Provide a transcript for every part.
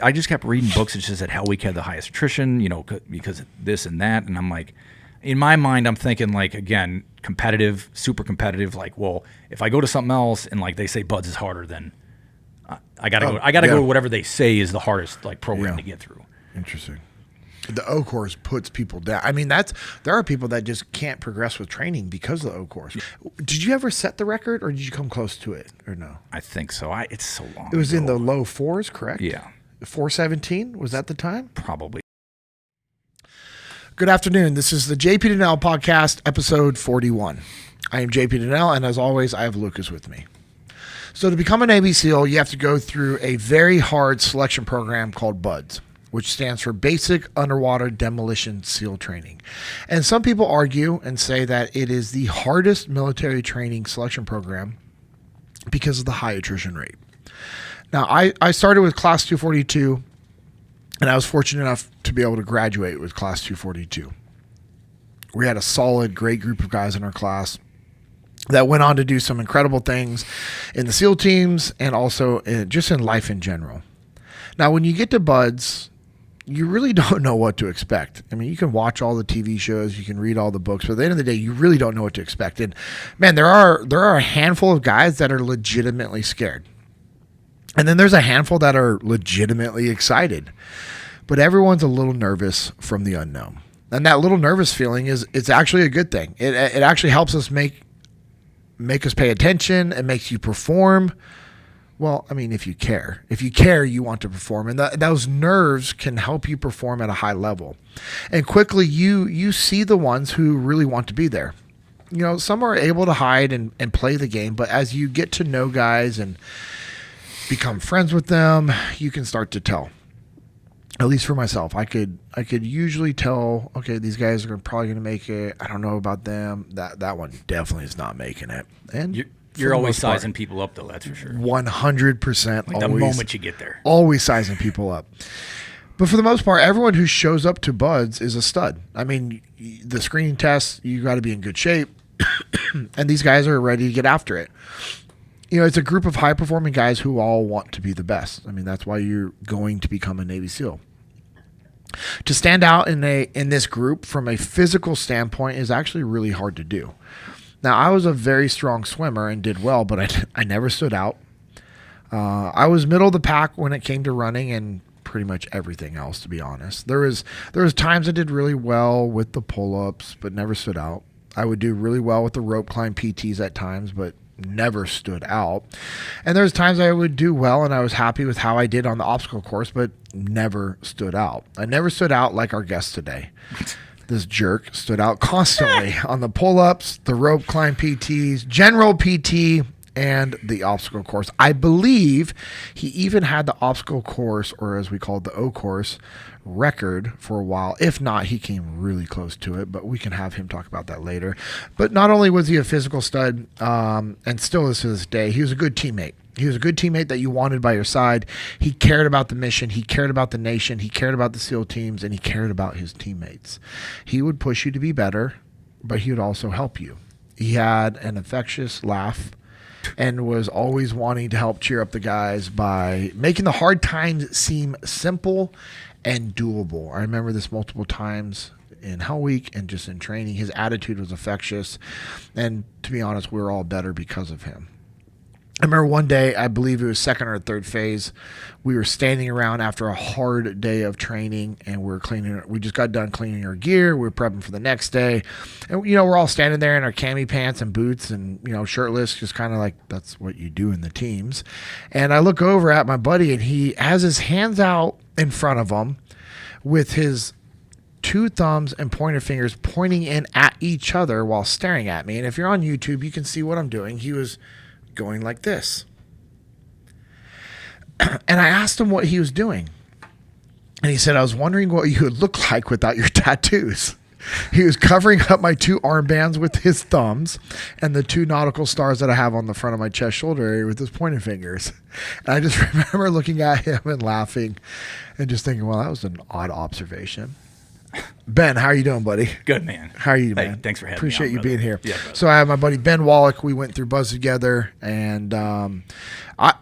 I just kept reading books that just said Hell Week had the highest attrition, because of this and that. And I'm like, in my mind, I'm thinking like, again, competitive, super competitive. Like, well, if I go to something else and like they say Buds is harder, then I gotta go. I gotta go to whatever they say is the hardest like program to get through. Interesting. The O course puts people down. I mean, there are people that just can't progress with training because of the O course. Did you ever set the record, or did you come close to it, or no? I think so. It's so long. It was in the low fours, correct? Yeah. 417 was that the time? Probably. Good afternoon. This is the JP Dinnell podcast, episode 41. I am JP Dinnell, and as always, I have Lucas with me. So to become a Navy SEAL, you have to go through a very hard selection program called BUDS, which stands for Basic Underwater Demolition SEAL Training. And some people argue and say that it is the hardest military training selection program because of the high attrition rate. Now, I started with Class 242, and I was fortunate enough to be able to graduate with Class 242. We had a solid, great group of guys in our class that went on to do some incredible things in the SEAL teams and also just in life in general. Now, when you get to BUDS, you really don't know what to expect. I mean, you can watch all the TV shows, you can read all the books, but at the end of the day, you really don't know what to expect. And man, there are a handful of guys that are legitimately scared. And then there's a handful that are legitimately excited. But everyone's a little nervous from the unknown. And that little nervous feeling it's actually a good thing. It actually helps us make us pay attention. It makes you perform. Well, I mean, if you care, you want to perform, and those nerves can help you perform at a high level. And quickly, you see the ones who really want to be there. Some are able to hide and play the game, but as you get to know guys and become friends with them, you can start to tell. At least for myself, I could usually tell, okay, these guys are probably going to make it. I don't know about them. That one definitely is not making it. And you're always sizing people up, though. That's for sure. 100%. Like the moment you get there, always sizing people up. But for the most part, everyone who shows up to BUDS is a stud. I mean, the screening tests, you got to be in good shape, and these guys are ready to get after it. It's a group of high-performing guys who all want to be the best. I mean, that's why you're going to become a Navy SEAL. To stand out in this group from a physical standpoint is actually really hard to do. Now, I was a very strong swimmer and did well, but I never stood out. I was middle of the pack when it came to running and pretty much everything else, to be honest. There was times I did really well with the pull-ups, but never stood out. I would do really well with the rope climb PTs at times, but never stood out. And there's times I would do well and I was happy with how I did on the obstacle course, but never stood out. I never stood out like our guest today. This jerk stood out constantly on the pull-ups, the rope climb PTs, general PT, and the obstacle course. I believe he even had the obstacle course, or as we call it, the O course, record for a while. If not, he came really close to it, but we can have him talk about that later. But not only was he a physical stud, and still is to this day, he was a good teammate. He was a good teammate that you wanted by your side. He cared about the mission. He cared about the nation. He cared about the SEAL teams, and he cared about his teammates. He would push you to be better, but he would also help you. He had an infectious laugh and was always wanting to help cheer up the guys by making the hard times seem simple and doable. I remember this multiple times in Hell Week and just in training. His attitude was infectious, and to be honest, we were all better because of him. I remember one day, I believe it was second or third phase, we were standing around after a hard day of training, and we just got done cleaning our gear. We were prepping for the next day. And, we're all standing there in our cami pants and boots and, shirtless, just kind of like that's what you do in the teams. And I look over at my buddy, and he has his hands out in front of him with his two thumbs and pointer fingers pointing in at each other while staring at me. And if you're on YouTube, you can see what I'm doing. He was going like this. And I asked him what he was doing. And he said, I was wondering what you would look like without your tattoos. He was covering up my two armbands with his thumbs and the two nautical stars that I have on the front of my chest shoulder area with his pointing fingers. And I just remember looking at him and laughing and just thinking, well, that was an odd observation. Ben, how are you doing, buddy? Good, man. How are you, Hey, man? thanks for having Appreciate me on, you brother. being here. Yeah, brother. So I have my buddy Ben Wallick. We went through Buzz together, and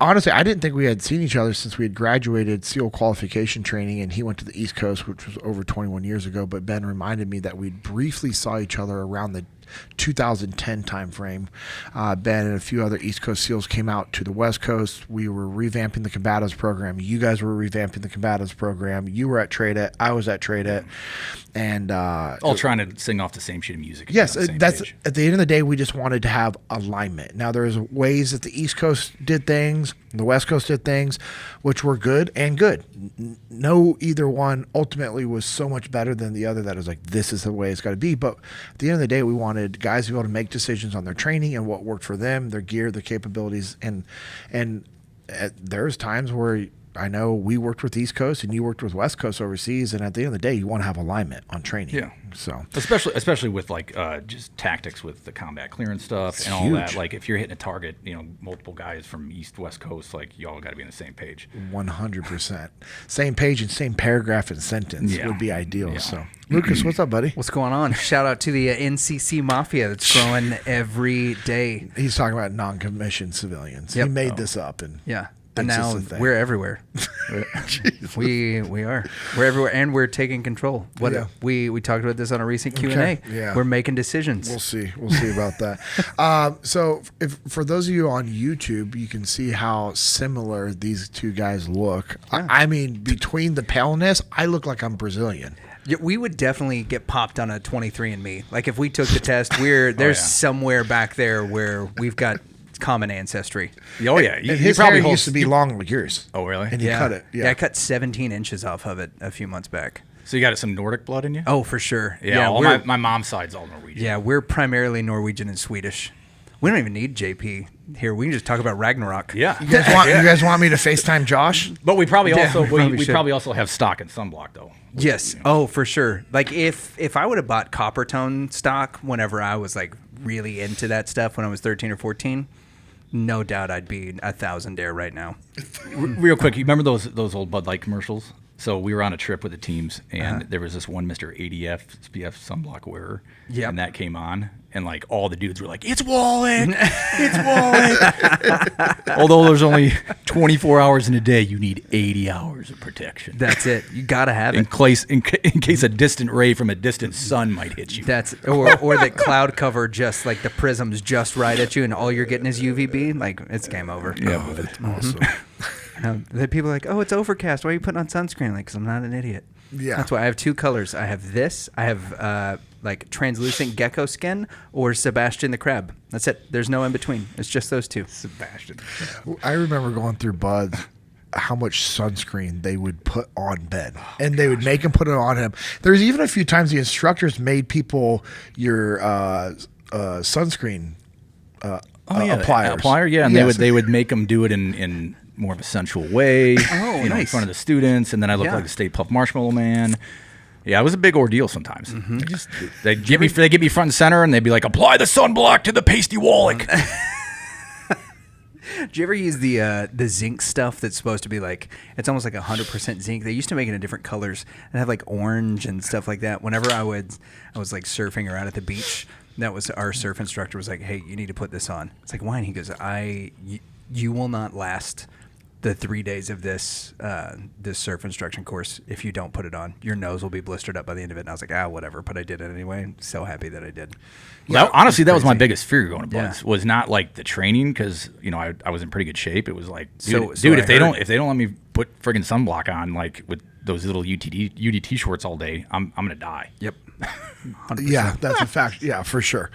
honestly, I didn't think we had seen each other since we had graduated SEAL qualification training, and he went to the East Coast, which was over 21 years ago. But Ben reminded me that we briefly saw each other around the 2010 timeframe. Ben and a few other East Coast SEALs came out to the West Coast. We were revamping the combatives program. You guys were revamping the combatives program. You were at Trade It. I was at Trade It. And all trying to sing off the same sheet of music. yes, on the same that's page. at the end of the day, we just wanted to have alignment. Now, there's ways that the East Coast did things, the West Coast did things, which were good and good. No, either one ultimately was so much better than the other that it was like, this is the way it's got to be. But at the end of the day, we wanted guys to be able to make decisions on their training and what worked for them, their gear, their capabilities, and there's times where I know we worked with East Coast and you worked with West Coast overseas, and at the end of the day, you want to have alignment on training. Yeah. So Especially with like just tactics with the combat clearance stuff It's and all huge. that. Like if you're hitting a target, multiple guys from East, West Coast, like you all got to be on the same page. 100%. Same page and same paragraph and sentence Yeah. would be ideal. Yeah. So, Lucas, what's up, buddy? What's going on? Shout out to the NCC Mafia that's growing every day. He's talking about non-commissioned civilians. Yep. He made this up, and Yeah. And It's now just a thing. we're everywhere. we are. We're everywhere, and we're taking control. Yeah. We talked about this on a recent Q&A. Okay. Yeah. We're making decisions. we'll see. We'll see about that. So, if for those of you on YouTube, you can see how similar these two guys look. Yeah. I mean, between the paleness, I look like I'm Brazilian. Yeah, we would definitely get popped on a 23andMe. Like if we took the test, there's yeah. somewhere back there where we've got common ancestry. Oh yeah, And his hair used to be long like yours. Oh really? And you cut it. I cut 17 inches off of it a few months back. So you got some Nordic blood in you? Oh, for sure. Yeah. All we're, my mom's side's all Norwegian. yeah, we're primarily Norwegian and Swedish. We don't even need JP here. We can just talk about Ragnarok. Yeah. You guys want me to FaceTime Josh? But we probably Yeah, also we probably we should. probably also have stock and sunblock though. Yes. Oh, for sure. Like if I would have bought copper tone stock whenever I was like really into that stuff when I was 13 or 14, no doubt I'd be 1,000 there right now. Real quick, you remember those old Bud Light commercials? So we were on a trip with the teams, and there was this one Mr. ADF SPF sunblock wearer, Yep. and that came on, and like all the dudes were like, "It's Wallick, it's Wallick." Although there's only 24 hours in a day, you need 80 hours of protection. That's it. You gotta have in it. case a distant ray from a distant sun might hit you. That's or the cloud cover just like the prism's just right at you, and all you're getting is UVB. Like it's game over. Yeah, Oh, that's awesome. The people are like, oh, it's overcast. Why are you putting on sunscreen? Like, because I'm not an idiot. Yeah. That's why I have two colors. I have this. I have like translucent gecko skin or Sebastian the crab. That's it. There's no in between. It's just those two. Sebastian. I remember going through Bud's how much sunscreen they would put on Ben, and they would make him put it on him. There's even a few times the instructors made people your sunscreen appliers. Applier, yeah, and Yes. they would make them do it in more of a sensual way. Oh, in nice. front of the students, and then I looked Yeah. like the Stay Puft Marshmallow Man. Yeah, it was a big ordeal sometimes. Mm-hmm. They get me front and center, and they'd be like, "Apply the sunblock to the pasty Wallick." Do you ever use the zinc stuff that's supposed to be like, it's almost like 100% zinc? They used to make it in different colors and have like orange and stuff like that. Whenever I was like surfing around at the beach, that was our surf instructor was like, hey, you need to put this on. It's like, why? And he goes, you will not last the 3 days of this surf instruction course if you don't put it on. Your nose will be blistered up by the end of it. And I was like, whatever. But I did it anyway. I'm so happy that I did. Well, honestly, that was my crazy. biggest fear going to Buds. Yeah. Was not like the training because I was in pretty good shape. It was like, So dude, I if they heard. don't let me put friggin' sunblock on like with those little UDT shorts all day, I'm gonna die. Yep. 100%. Yeah, that's a fact. Yeah, for sure.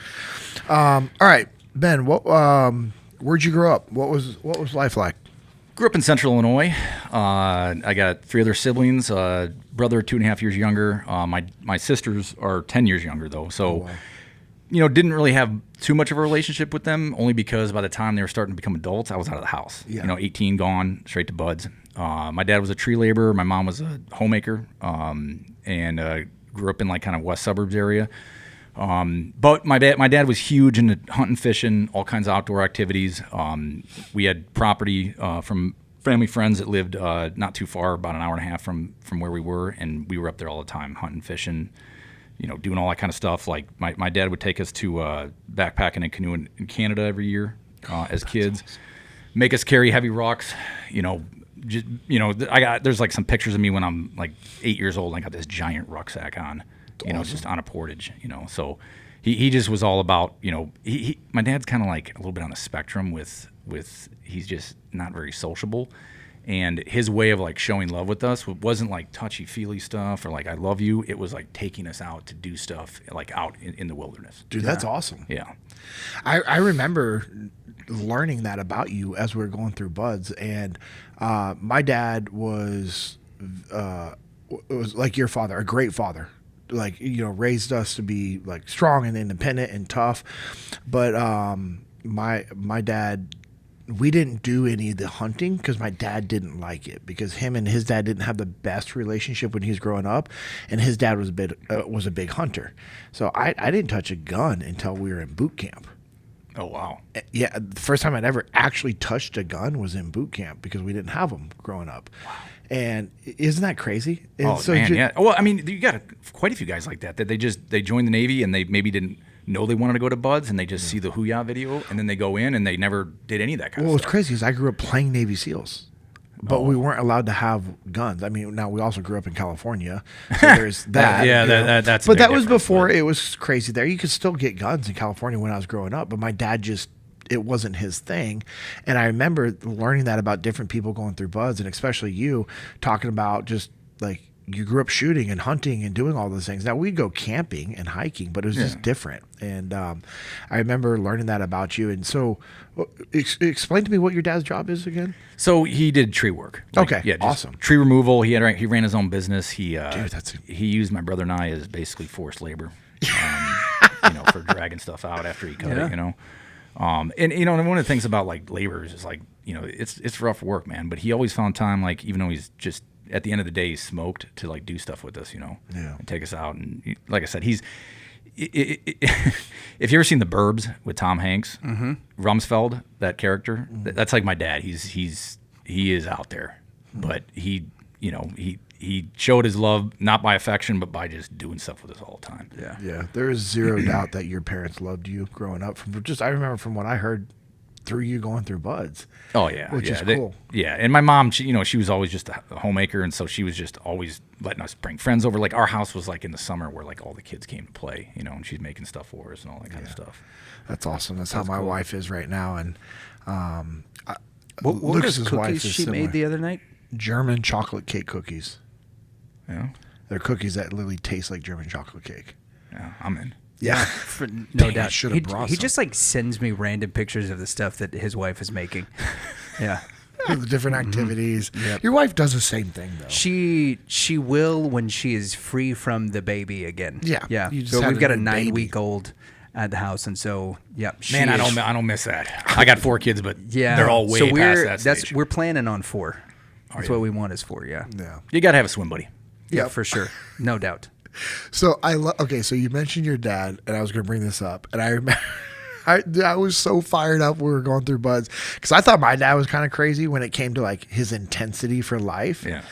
All right, Ben. Where'd you grow up? What was life like? Grew up in Central Illinois. I got 3 other siblings. Brother 2.5 years younger. My sisters are 10 years younger though. So, didn't really have too much of a relationship with them. Only because by the time they were starting to become adults, I was out of the house. Yeah. 18 gone, straight to Buds. My dad was a tree laborer. My mom was a homemaker. And grew up in like kind of west suburbs area. But my dad was huge into hunting, fishing, all kinds of outdoor activities. We had property from family friends that lived not too far, about an hour and a half from where we were, and we were up there all the time hunting, fishing. doing all that kind of stuff. Like my dad would take us to backpacking and canoeing in Canada every year as kids, make us carry heavy rocks. There's like some pictures of me when I'm like 8 years old. And I got this giant rucksack on, just on a portage. So he just was all about, my dad's kind of like a little bit on the spectrum with he's just not very sociable. And his way of like showing love with us wasn't like touchy-feely stuff or like I love you. It was like taking us out to do stuff like out in the wilderness. Dude, that's awesome. Yeah. I remember learning that about you as we were going through Buds. And my dad was like your father, a great father. Like, raised us to be like strong and independent and tough. But my dad... we didn't do any of the hunting because my dad didn't like it because him and his dad didn't have the best relationship when he was growing up, and his dad was a big hunter. So I didn't touch a gun until we were in boot camp. Oh, wow. Yeah, the first time I'd ever actually touched a gun was in boot camp because we didn't have them growing up. Wow. And isn't that crazy? And Yeah. Well, I mean, you got quite a few guys like that they joined the Navy and they maybe didn't know they wanted to go to Buds, and they just see the Hoo-Yah video, and then they go in, and they never did any of that kind of stuff. Well, what's crazy is I grew up playing Navy SEALs, but we weren't allowed to have guns. I mean, now we also grew up in California, so there's that. That's. But that was before it was crazy there. You could still get guns in California when I was growing up, but my dad it wasn't his thing. And I remember learning that about different people going through Buds, and especially you talking about just like, you grew up shooting and hunting and doing all those things. Now, we'd go camping and hiking, but it was just different. And I remember learning that about you. And so explain to me what your dad's job is again. So he did tree work. Okay, yeah, awesome. Tree removal. He ran his own business. He Dude, he used my brother and I as basically forced labor, for dragging stuff out after he cut it, and one of the things about like laborers is like, it's rough work, man. But he always found time, like, even though he's just, at the end of the day, he's smoked, to like do stuff with us, and take us out. And like I said, if you ever seen The Burbs with Tom Hanks, Rumsfeld, that character, that's like my dad. He is out there, but he showed his love not by affection, but by just doing stuff with us all the time. Yeah. There is zero doubt that your parents loved you growing up. I remember from what I heard through you going through Buds. Oh yeah, which is cool. And my mom, she was always just a homemaker, and so she was just always letting us bring friends over. Like, our house was like in the summer where like all the kids came to play, and she's making stuff for us and all that kind of stuff. That's awesome. That's how my wife is right now. And what Lucas's cookies wife is she similar. made the other night? German chocolate cake cookies. Yeah, they're cookies that literally taste like German chocolate cake. Yeah, I'm in. Yeah, no doubt. He just like sends me random pictures of the stuff that his wife is making. Yeah, the different activities. Yep. Your wife does the same thing though. She will when she is free from the baby again. Yeah. So we've got a 9-week-old at the house, and so Man, I don't miss that. I got 4 kids, but they're all way past that stage. We're planning on 4. That's what we want is 4. Yeah. You got to have a swim buddy. Yeah, for sure, no doubt. So so you mentioned your dad, and I was going to bring this up, and I remember I was so fired up when we were going through Buds because I thought my dad was kind of crazy when it came to like his intensity for life. Yeah.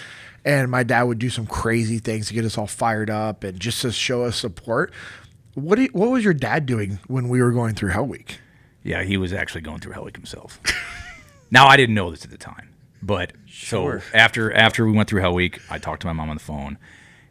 And my dad would do some crazy things to get us all fired up and just to show us support. What was your dad doing when we were going through Hell Week? Yeah, he was actually going through Hell Week himself. Now, I didn't know this at the time, but Sure. So after we went through Hell Week, I talked to my mom on the phone,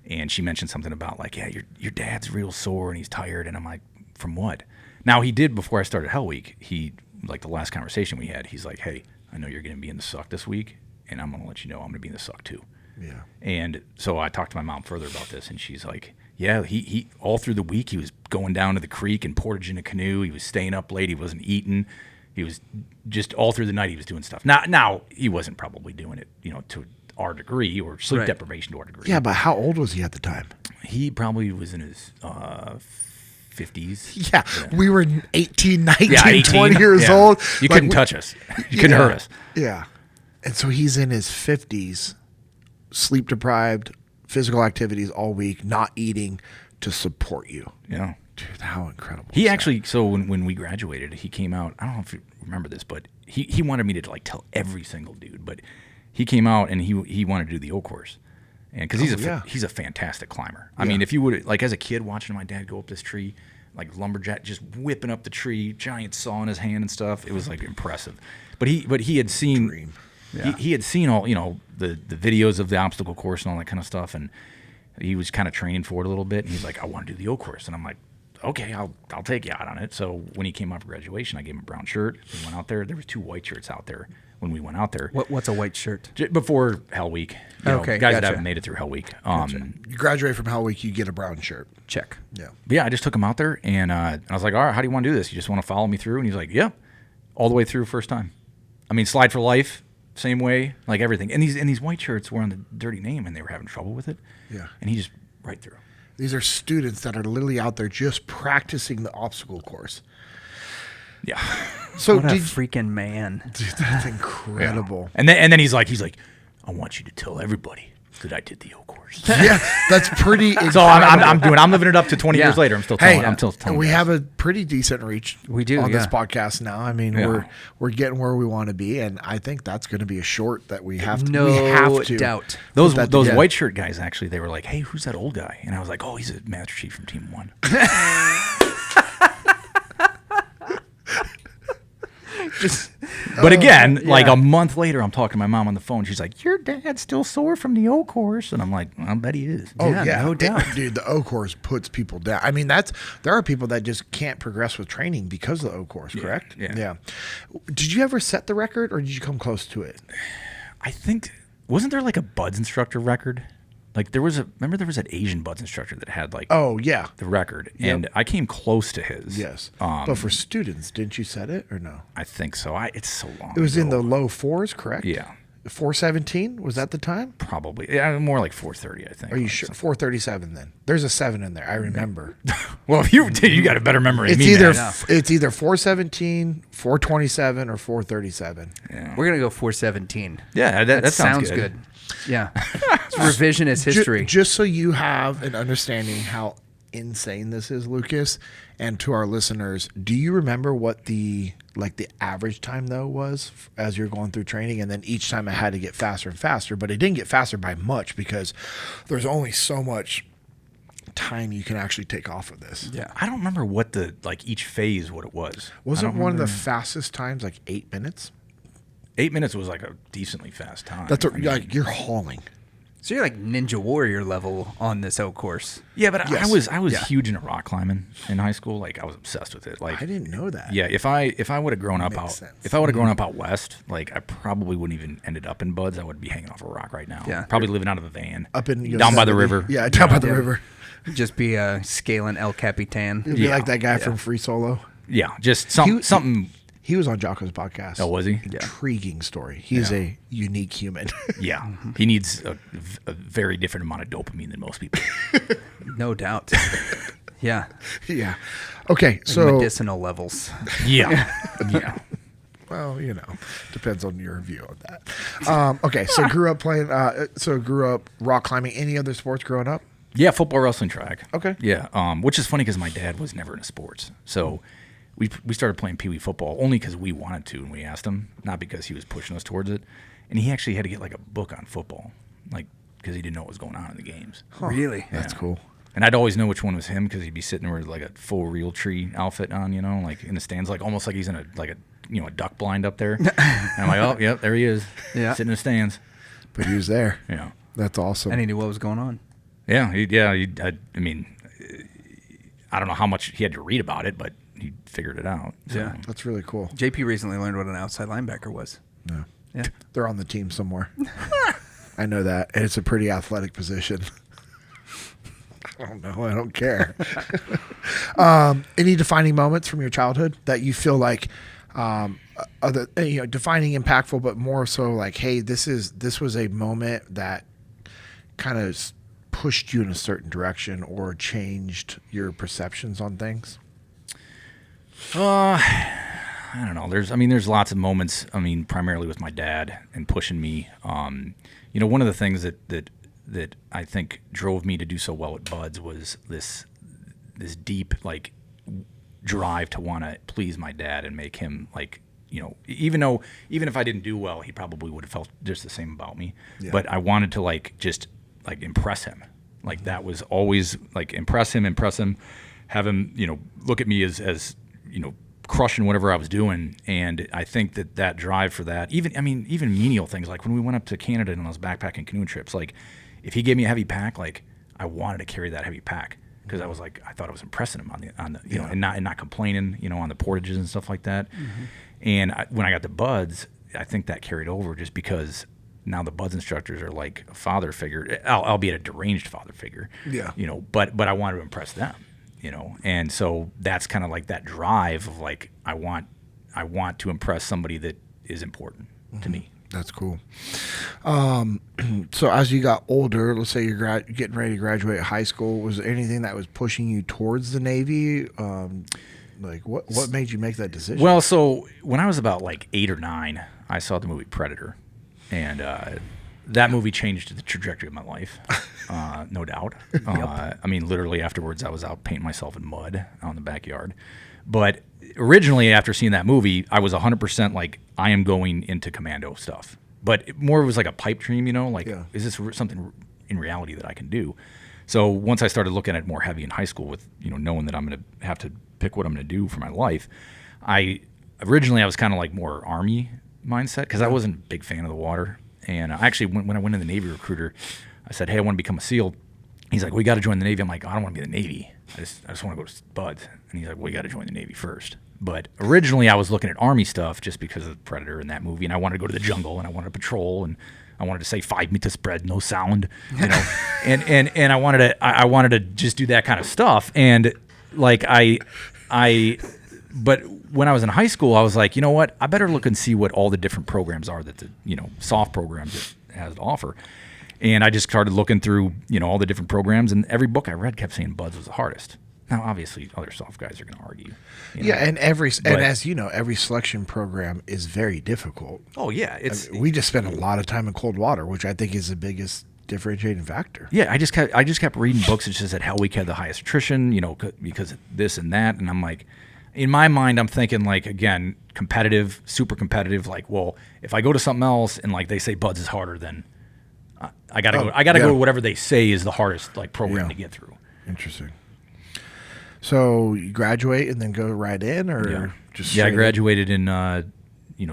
and she mentioned something about like, yeah, your dad's real sore and he's tired, and I'm like, from what? Now, he did before I started Hell Week. He, like the last conversation we had, he's like, hey, I know you're going to be in the suck this week, and I'm going to let you know I'm going to be in the suck too. Yeah. And so I talked to my mom further about this, and she's like, yeah, he all through the week he was going down to the creek and portaging a canoe. He was staying up late. He wasn't eating. He was just all through the night he was doing stuff. Now he wasn't probably doing it, to our degree or sleep deprivation to our degree. Yeah, but how old was he at the time? He probably was in his 50s. Yeah, we were 18, 19, 18, 20 years old. You couldn't touch us. You couldn't hurt us. Yeah. And so he's in his 50s, sleep deprived, physical activities all week, not eating to support you. Yeah. Dude, how incredible. He actually, so when we graduated, he came out, I don't know if you remember this, but he wanted me to like tell every single dude, but he came out and he wanted to do the O course. And because he's a fantastic climber. I mean, if you would, like, as a kid watching my dad go up this tree, like lumberjack, just whipping up the tree, giant saw in his hand and stuff, it was like impressive. But he had seen he had seen all, you know, the videos of the obstacle course and all that kind of stuff, and he was kind of training for it a little bit. And he's like, I want to do the O course, and I'm like, okay, I'll take you out on it. So when he came up for graduation, I gave him a brown shirt. We went out there. There was 2 white shirts out there when we went out there. What's a white shirt? Before Hell Week. Okay, guys that haven't made it through Hell Week. You graduate from Hell Week, you get a brown shirt. Check. Yeah. But yeah, I just took him out there, and I was like, all right, how do you want to do this? You just want to follow me through? And he's like, yeah, all the way through first time. I mean, slide for life, same way, like everything. And these white shirts were on the dirty name, and they were having trouble with it. Yeah. And he just right through. These are students that are literally out there just practicing the obstacle course. Yeah. So What a freaking man. Dude, that's incredible. And then he's like, I want you to tell everybody that I did the O course. Yeah, that's pretty incredible. So I'm living it up to 20 years later. I'm still telling we guys. have a pretty decent reach We do, on this yeah. podcast now. I mean, we're getting where we want to be, and I think that's going to be a short that we have to. No we have to doubt. Those put that together. white shirt guys, actually, they were like, hey, who's that old guy? And I was like, oh, he's a Master Chief from Team 1. But again, like a month later, I'm talking to my mom on the phone. She's like, your dad's still sore from the O course? And I'm like, I bet he is. Oh, Yeah, no doubt. Dude, the O course puts people down. I mean, there are people that just can't progress with training because of the O course, correct? Yeah. Did you ever set the record, or did you come close to it? I think, wasn't there like a buds instructor record? Like remember there was an Asian buds instructor that had like Oh, yeah. the record, and I came close to his. Yes. But for students, didn't you set it or no? I think so. It's so long. It was in ago. the low 4s, correct? Yeah. 417, was that the time? Probably. Yeah, more like 4:30, I think. Are you sure? 437 then. There's a 7 in there. I remember. Well, if you got a better memory It's than me, either man. it's either 417, 427, or 437. Yeah. We're going to go 417. Yeah, that sounds good. Yeah. It's revisionist history. Just so you have an understanding how insane this is, Lucas, and to our listeners, do you remember what the average time though was as you're going through training? And then each time it had to get faster and faster, but it didn't get faster by much because there's only so much time you can actually take off of this. Yeah. I don't remember what each phase what it was. Wasn't one of the fastest times like 8 minutes? 8 minutes was like a decently fast time. That's what, like you're hauling. So you're like Ninja Warrior level on this O course. Yeah, but Yes. I was huge into rock climbing in high school. Like I was obsessed with it. Like I didn't know that. yeah, if I would have grown up Makes out sense. if I would have grown up out west, like I probably wouldn't even ended up in buds. I would be hanging off a rock right now. Yeah. Probably living out of a van. Up in down by the Yosemite. river. Yeah, down by the river. Just be scaling El Capitan. You'd be like that guy from Free Solo. Yeah, just something. He was on Jocko's podcast. Oh, was he? Intriguing story. He's a unique human. Yeah, he needs a very different amount of dopamine than most people. No doubt. Yeah. Yeah. Okay, Like so medicinal levels. Yeah, yeah. well, depends on your view of that. Okay, so grew up rock climbing. Any other sports growing up? Yeah, football, wrestling, track. Okay. Yeah, which is funny because my dad was never into sports, so we started playing pee wee football only because we wanted to and we asked him, not because he was pushing us towards it. And he actually had to get like a book on football, like because he didn't know what was going on in the games. Really? That's cool. And I'd always know which one was him because he'd be sitting there with like a full real tree outfit on, like in the stands, like almost like he's in a duck blind up there. And I'm like, oh, yep, there he is, sitting in the stands. But he was there. Yeah, That's awesome. And he knew what was going on. yeah, I mean, I don't know how much he had to read about it, but he figured it out. So. Yeah. That's really cool. JP recently learned what an outside linebacker was. No. Yeah. They're on the team somewhere. I know that. And it's a pretty athletic position. I don't know. I don't care. Any defining moments from your childhood that you feel like defining, impactful, but more so like, hey, this was a moment that kind of pushed you in a certain direction or changed your perceptions on things? I don't know. There's lots of moments. Primarily with my dad and pushing me. One of the things that I think drove me to do so well at Buds was this deep drive to want to please my dad and make him even if I didn't do well, he probably would have felt just the same about me. Yeah. But I wanted to like impress him. Like that was always like impress him, have him, look at me as crushing whatever I was doing. And I think that drive for that, even menial things, like when we went up to Canada on those backpacking canoeing trips, like if he gave me a heavy pack, like I wanted to carry that heavy pack because I was like, I thought I was impressing him on the and not complaining, on the portages and stuff like that. And when I got the buds, I think that carried over just because now the buds instructors are like a father figure, albeit a deranged father figure. Yeah. But I wanted to impress them. And so that's kind of like that drive of like I want to impress somebody that is important to me. That's cool. So as you got older, let's say you're getting ready to graduate high school, was there anything that was pushing you towards the Navy? Like what made you make that decision? Well, so when I was about like 8 or 9, I saw the movie Predator, and that movie changed the trajectory of my life, no doubt. Literally afterwards, I was out painting myself in mud out in the backyard. But originally, after seeing that movie, I was 100% like, I am going into commando stuff. But it more was like a pipe dream, is this something in reality that I can do? So once I started looking at more heavy in high school with, knowing that I'm going to have to pick what I'm going to do for my life, originally I was kind of like more Army mindset because I wasn't a big fan of the water. And actually, when I went in the Navy recruiter, I said, hey, I want to become a SEAL. He's like, well, you got to join the Navy. I'm like, I don't want to be in the Navy. I just want to go to Buds. And he's like, well, you got to join the Navy first. But originally, I was looking at Army stuff just because of Predator and that movie. And I wanted to go to the jungle, and I wanted to patrol, and I wanted to say 5 meters spread, no sound, and I wanted to just do that kind of stuff. And like but when I was in high school, I was like, you know what? I better look and see what all the different programs are that the soft programs it has to offer. And I just started looking through all the different programs, and every book I read kept saying Buds was the hardest. Now, obviously, other soft guys are going to argue. And as you know, every selection program is very difficult. Oh yeah, we just spend a lot of time in cold water, which I think is the biggest differentiating factor. Yeah, I just kept reading books that just said Hell Week had the highest attrition, because of this and that, and I'm like, in my mind, I'm thinking like, again, competitive, super competitive. Like, well, if I go to something else and like they say Buds is harder, then I gotta go. I gotta go to whatever they say is the hardest like program to get through. Interesting. So you graduate and then go right in, or just I graduated in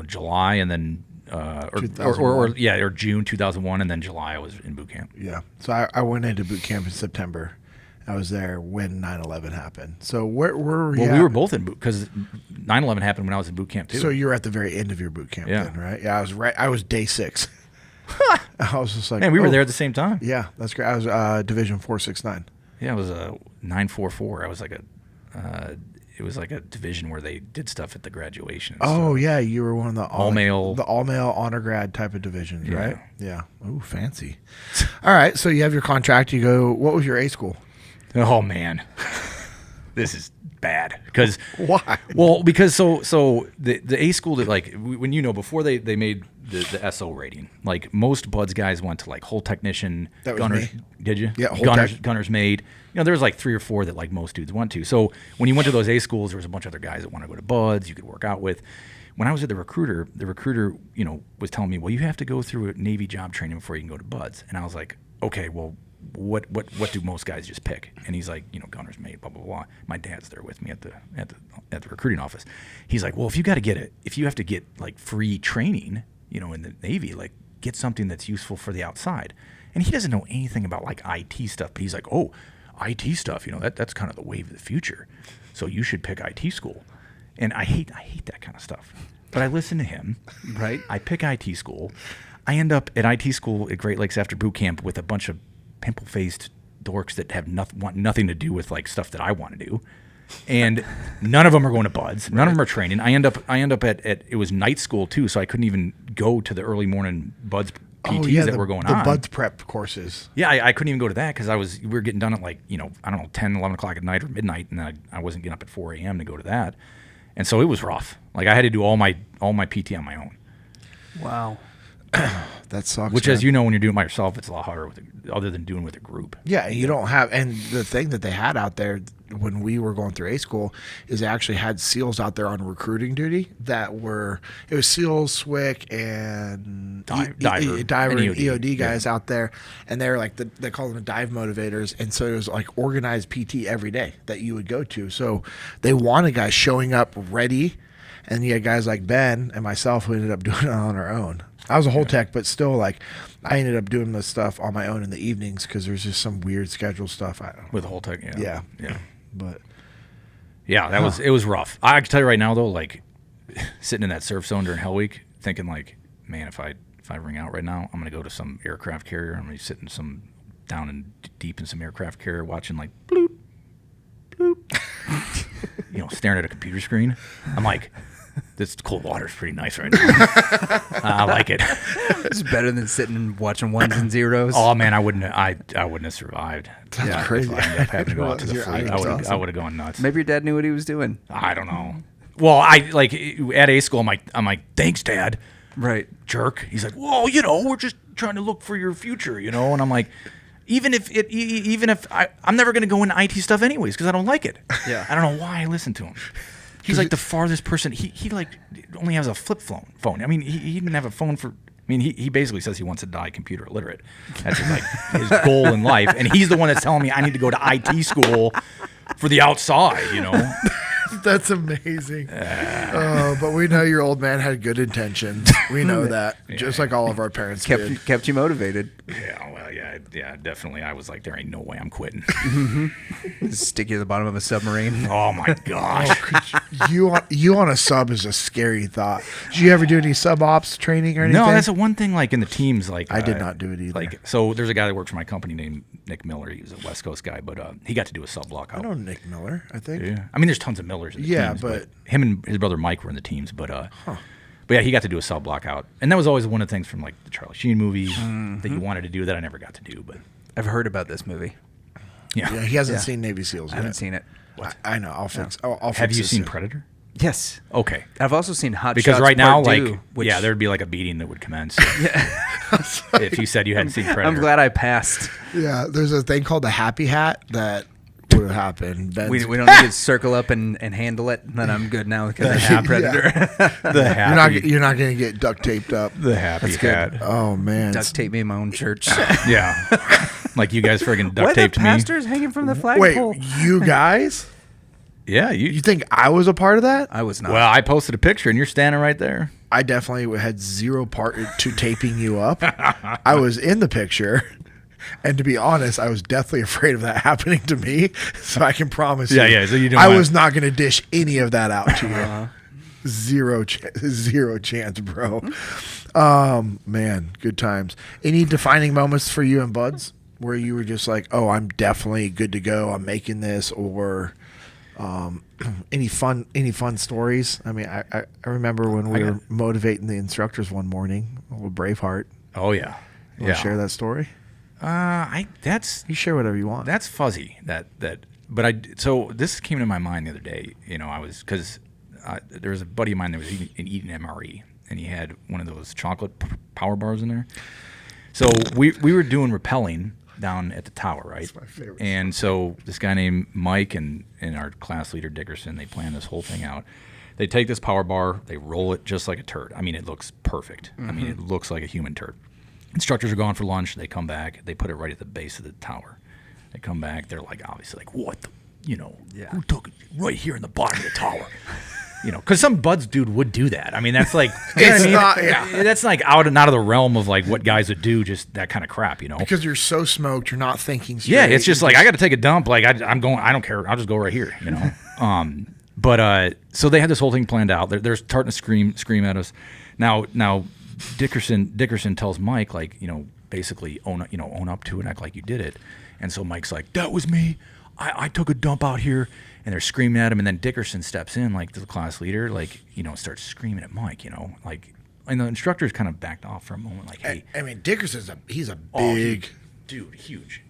July, and then or June 2001, and then July I was in boot camp. Yeah. So I went into boot camp in September. I was there when 9/11 happened. So where were you? Well, we were both in boot because 9/11 happened when I was in boot camp too. So you were at the very end of your boot camp then, right? Yeah, I was day 6. I was just like, man, we were there at the same time. Yeah, that's great. I was Division 469. Yeah, it was a 944. I was like it was like a division where they did stuff at the graduation. Oh yeah, you were one of the all male honor grad type of divisions, right? Yeah. Ooh, fancy. All right, so you have your contract. You go. What was your A school? Oh man, this is bad because why? Well, because so the A school that like when before they made the SO rating, like most Buds guys went to like hull technician, that was gunners. Me. Did you? Yeah, gunners made. There was like 3 or 4 that like most dudes went to. So when you went to those A schools, there was a bunch of other guys that wanted to go to Buds. You could work out with. When I was at the recruiter was telling me, well, you have to go through a Navy job training before you can go to Buds. And I was like, okay, well, what do most guys just pick? And he's like, gunners mate, blah blah blah. My dad's there with me at the recruiting office. He's like, well, if you have to get like free training, in the Navy, like get something that's useful for the outside. And he doesn't know anything about like IT stuff, but he's like, oh, IT stuff, that's kind of the wave of the future. So you should pick IT school. And I hate that kind of stuff. But I listen to him, right? I pick IT school. I end up at IT school at Great Lakes after boot camp with a bunch of pimple-faced dorks that want nothing to do with like stuff that I want to do, and none of them are going to Buds. None of them are training. I end up at it was night school too, so I couldn't even go to the early morning Buds PTs that were going on. The Buds prep courses. Yeah, I couldn't even go to that because we were getting done at like 10, 11 o'clock at night or midnight, and then I wasn't getting up at 4 a.m. to go to that, and so it was rough. Like I had to do all my PT on my own. Wow. That sucks. Which, as you know, when you're doing it by yourself, it's a lot harder other than doing with a group. Yeah, you don't have, and the thing that they had out there, when we were going through A school is they actually had SEALs out there on recruiting duty it was SEALs, SWIC, and Diver and EOD. EOD guys out there, and they're like they call them dive motivators, and so it was like organized PT every day that you would go to. So they wanted guys showing up ready, and you had guys like Ben and myself who ended up doing it on our own. I was a whole tech, but still, like, I ended up doing this stuff on my own in the evenings because there's just some weird schedule stuff. I don't know. With the whole tech, yeah. But Yeah, it was rough. I can tell you right now though, like sitting in that surf zone during Hell Week, thinking like, man, if I ring out right now, I'm gonna go to some aircraft carrier. I'm gonna be sitting down and deep in some aircraft carrier, watching like bloop, bloop, staring at a computer screen. I'm like, this cold water's pretty nice right now. I like it. It's better than sitting and watching ones and zeros. Oh man, I wouldn't have survived. That's crazy. If I ended up having to go out to the Your fleet, items I would have gone nuts. Maybe your dad knew what he was doing. I don't know. Well, I like at A school. I'm like, thanks, Dad. Right. Jerk. He's like, well, we're just trying to look for your future, And I'm like, even if I'm never gonna go into IT stuff anyways because I don't like it. Yeah. I don't know why I listen to him. He's like the farthest person. He like only has a flip phone. I mean, he didn't have a phone for. I mean, he basically says he wants to die computer illiterate. That's his goal in life, and he's the one that's telling me I need to go to IT school for the outside. that's amazing. But we know your old man had good intentions. We know that, just like all of our parents did. Kept you motivated. Yeah, well, yeah, definitely. I was like, there ain't no way I'm quitting. Stick you to the bottom of a submarine. Oh my gosh. You on a sub is a scary thought. Did you ever do any sub ops training or anything? No, that's the one thing. Like in the teams, like I did not do it either. Like, so there's a guy that works for my company named Nick Miller. He was a West Coast guy, but he got to do a sub block out. I know Nick Miller. I think. Yeah, I mean, there's tons of Millers in the teams. But him and his brother Mike were in the teams, but yeah, he got to do a sub block out, and that was always one of the things from like the Charlie Sheen movie that you wanted to do that I never got to do. But I've heard about this movie. Yeah, he hasn't seen Navy SEALs yet. I haven't seen it. I know. I'll fix. I'll fix have you this seen soon. Predator? Yes. Okay. I've also seen Hot because Shots right now, Part like, 2, which there'd be like a beating that would commence if you said you hadn't seen Predator. I'm glad I passed. Yeah, there's a thing called the Happy Hat that would have happened. We don't need to circle up and handle it. Then I'm good now because I have Predator. The happy, you're not going to get duct taped up. the happy hat. Oh man, Duct tape me in my own church. Yeah, like you guys friggin' duct taped me. Pastors hanging from the Wait, flagpole. you guys? Yeah, You think I was a part of that? I was not. Well, I posted a picture and you're standing right there. I definitely had zero part to taping you up. I was in the picture. And to be honest, I was deathly afraid of that happening to me. So I can promise you. Yeah. So you don't. I was not going to dish any of that out to you. Zero chance, bro. Man, good times. Any defining moments for you and Buds where you were just like, oh, I'm definitely good to go. I'm making this, or any fun stories? I mean, I remember when we were motivating the instructors one morning, a little Braveheart. Oh yeah. You want to share that story? You share whatever you want. That's fuzzy. So this came to my mind the other day. Because there was a buddy of mine that was eating MRE, and he had one of those chocolate power bars in there. So we were doing rappelling down at the tower, right? That's my favorite. And so this guy named Mike and our class leader Dickerson, they planned this whole thing out. They take this power bar, they roll it just like a turd. I mean, it looks perfect. Mm-hmm. I mean, it looks like a human turd. Instructors are gone for lunch. They come back. They put it right at the base of the tower. They come back. They're like, obviously, like, what the, who took it right here in the bottom of the tower? Because some Buds dude would do that. I mean, that's like, that's like out of the realm of like what guys would do, just that kind of crap, Because you're so smoked, you're not thinking straight. Yeah, it's just like, I got to take a dump. Like, I'm going, I don't care. I'll just go right here, But so they had this whole thing planned out. They're starting to scream at us. Now, Dickerson tells Mike, like, basically own up to it, act like you did it. And so Mike's like, that was me. I took a dump out here. And they're screaming at him. And then Dickerson steps in, like, the class leader, like, starts screaming at Mike, like, and the instructors kind of backed off for a moment, like, hey. I mean, Dickerson's he's a big dude, huge.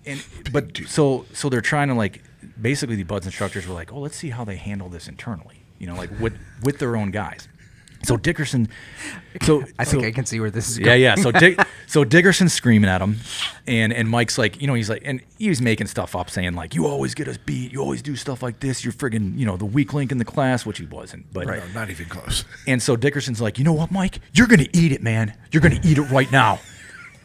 But so they're trying to, like, basically the Buds instructors were like, oh, let's see how they handle this internally, like with their own guys. So Dickerson, so I think I can see where this is yeah, going. yeah. So Dickerson's screaming at him, and Mike's like, he's like, and he was making stuff up, saying like, you always get us beat, you always do stuff like this, you're friggin', the weak link in the class, which he wasn't, but No, not even close. And so Dickerson's like, you know what, Mike, you're gonna eat it, man, you're gonna eat it right now,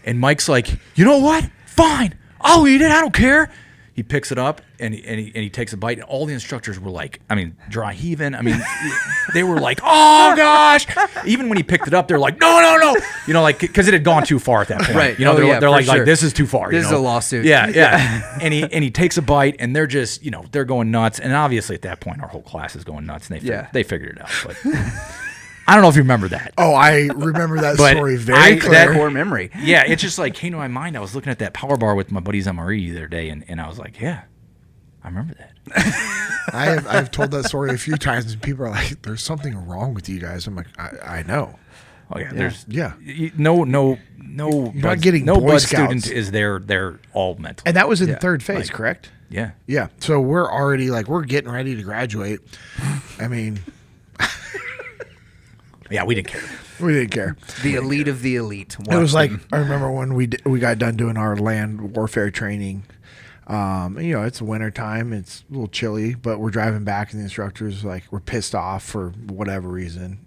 and Mike's like, you know what, fine, I'll eat it, I don't care. He picks it up and he takes a bite, and all the instructors were like, dry heaving. They were like, oh gosh. Even when he picked it up, they're like, no. Because it had gone too far at that point. Right. They're like, sure. this is too far. This is a lawsuit. Yeah. And he takes a bite, and they're just, they're going nuts. And obviously at that point, our whole class is going nuts, and they figured it out. But I don't know if you remember that. Oh, I remember that But story very clear. that Core memory. Yeah, it just like came to my mind. I was looking at that power bar with my buddies MRE the other day, and I was like, yeah, I remember that. I've told that story a few times, and people are like, "There's something wrong with you guys." I'm like, I know. Oh yeah, No, no. You're not getting no Boy Bud Scouts. student is they're all mental. And that was in Yeah. third phase, correct? Yeah. Yeah. So we're already we're getting ready to graduate. I mean, Yeah, we didn't care. we didn't care. The elite of the elite. It was Watch like them. I remember when we got done doing our land warfare training. It's winter time. It's a little chilly, but we're driving back, and the instructors were pissed off for whatever reason,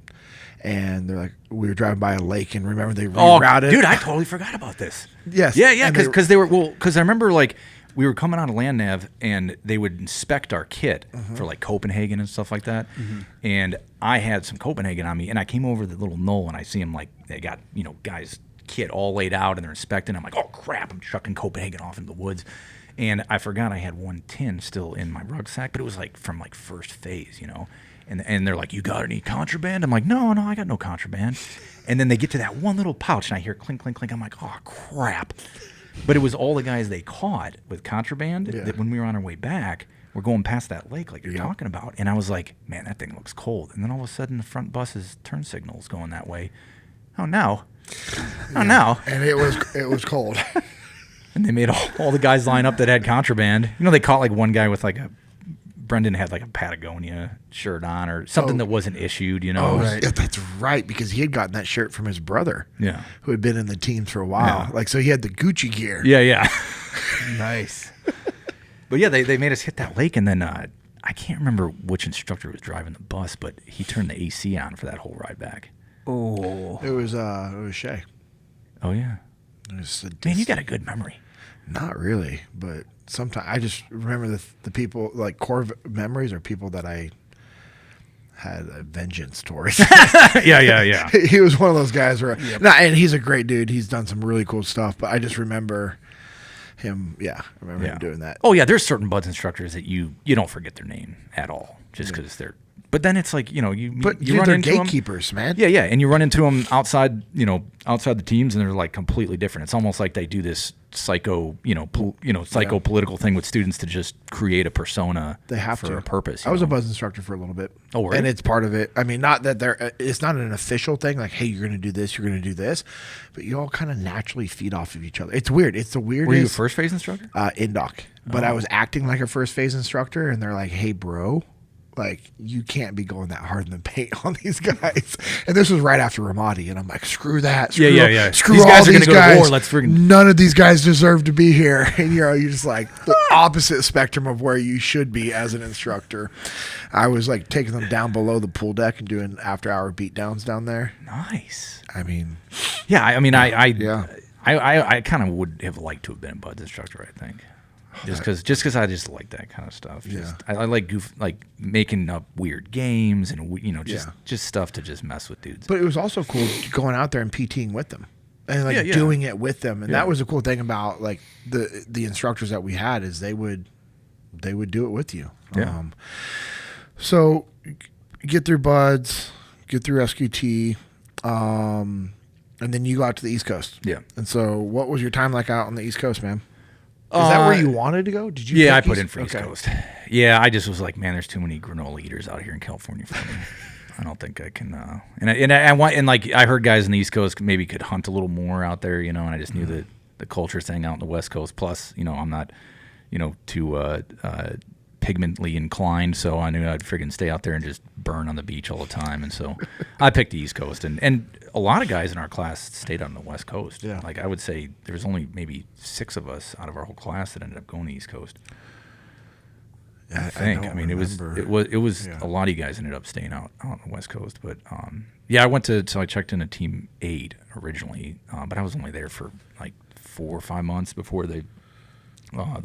and they're like, we were driving by a lake, and remember they rerouted. Dude, I totally forgot about this. Yes. Yeah, And because they were because I remember we were coming out of land nav, and they would inspect our kit for Copenhagen and stuff like that. And I had some Copenhagen on me, and I came over the little knoll, and I see them they got guys kit all laid out, and they're inspecting. I'm like, oh crap! I'm chucking Copenhagen off into the woods, and I forgot I had one tin still in my rucksack, but it was from first phase, And they're like, you got any contraband? I'm like, no, I got no contraband. And then they get to that one little pouch, and I hear clink, clink, clink. I'm like, oh crap! But it was all the guys they caught with contraband that when we were on our way back, we're going past that lake like you're talking about. And I was like, man, that thing looks cold. And then all of a sudden the front bus's turn signal's going that way. Oh, no. Oh, no. And it was cold. And they made all the guys line up that had contraband. They caught one guy with Brendan had a Patagonia shirt on or something that wasn't issued, Oh, right. Yeah, that's right, because he had gotten that shirt from his brother. Yeah. Who had been in the teams for a while. Yeah. So he had the Gucci gear. Yeah. Nice. But yeah, they made us hit that lake, and then I can't remember which instructor was driving the bus, but he turned the AC on for that whole ride back. Oh. It was Shay. Oh yeah. It was Man, you got a good memory. Not really, but sometimes I just remember the people, core memories are people that I had a vengeance towards. Yeah. He was one of those guys where, and he's a great dude. He's done some really cool stuff, but I just remember him. Yeah, I remember him doing that. Oh yeah, there's certain buds instructors that you don't forget their name at all, just because they're. But then it's But you dude, run they're into 'em. gatekeepers, man. Yeah, and you run into them outside the teams, and they're completely different. It's almost like they do this psycho political thing with students to just create a persona. They have for to. a purpose. I was a buzz instructor for a little bit. Oh, were you? And it's part of it. I mean, not that it's not an official thing. Like, hey, you're going to do this, you're going to do this, but you all kind of naturally feed off of each other. It's weird. It's the weirdest. Were you a first phase instructor? Indoc, but I was acting like a first phase instructor, and they're like, hey, bro. You can't be going that hard in the paint on these guys. And this was right after Ramadi, and I'm like, screw that. Screw Yeah. Screw These all guys are these gonna go to guys. war. Let's friggin' None of these guys deserve to be here. And you're just the opposite spectrum of where you should be as an instructor. I was taking them down below the pool deck and doing after-hour beatdowns down there. Nice. I mean, Yeah, I yeah. I kind of would have liked to have been a buds instructor. I think. Just because I just like that kind of stuff. I like making up weird games and just stuff to just mess with dudes. But it was also cool going out there and PTing with them and doing it with them. And that was a cool thing about the instructors that we had is they would do it with you. Yeah. So get through buds, get through SQT, and then you go out to the East Coast. Yeah. And so what was your time like out on the East Coast, man? Is that where you wanted to go? Did you? Yeah, I pick put in for East okay. Coast. Yeah, I just was like, man, there's too many granola eaters out here in California for me. I don't think I can. I heard guys in the East Coast maybe could hunt a little more out there, and I just knew that the culture thing out in the West Coast. Plus, I'm not, too pigmentally inclined, so I knew I'd friggin' stay out there and just burn on the beach all the time. And so I picked the East Coast, and a lot of guys in our class stayed on the West Coast. Yeah. Like I would say there was only maybe 6 of us out of our whole class that ended up going to the East Coast. I think. I mean, it was Yeah. a lot of you guys ended up staying out on the West Coast, but yeah, I checked in a team 8 originally, but I was only there for like 4 or 5 months before the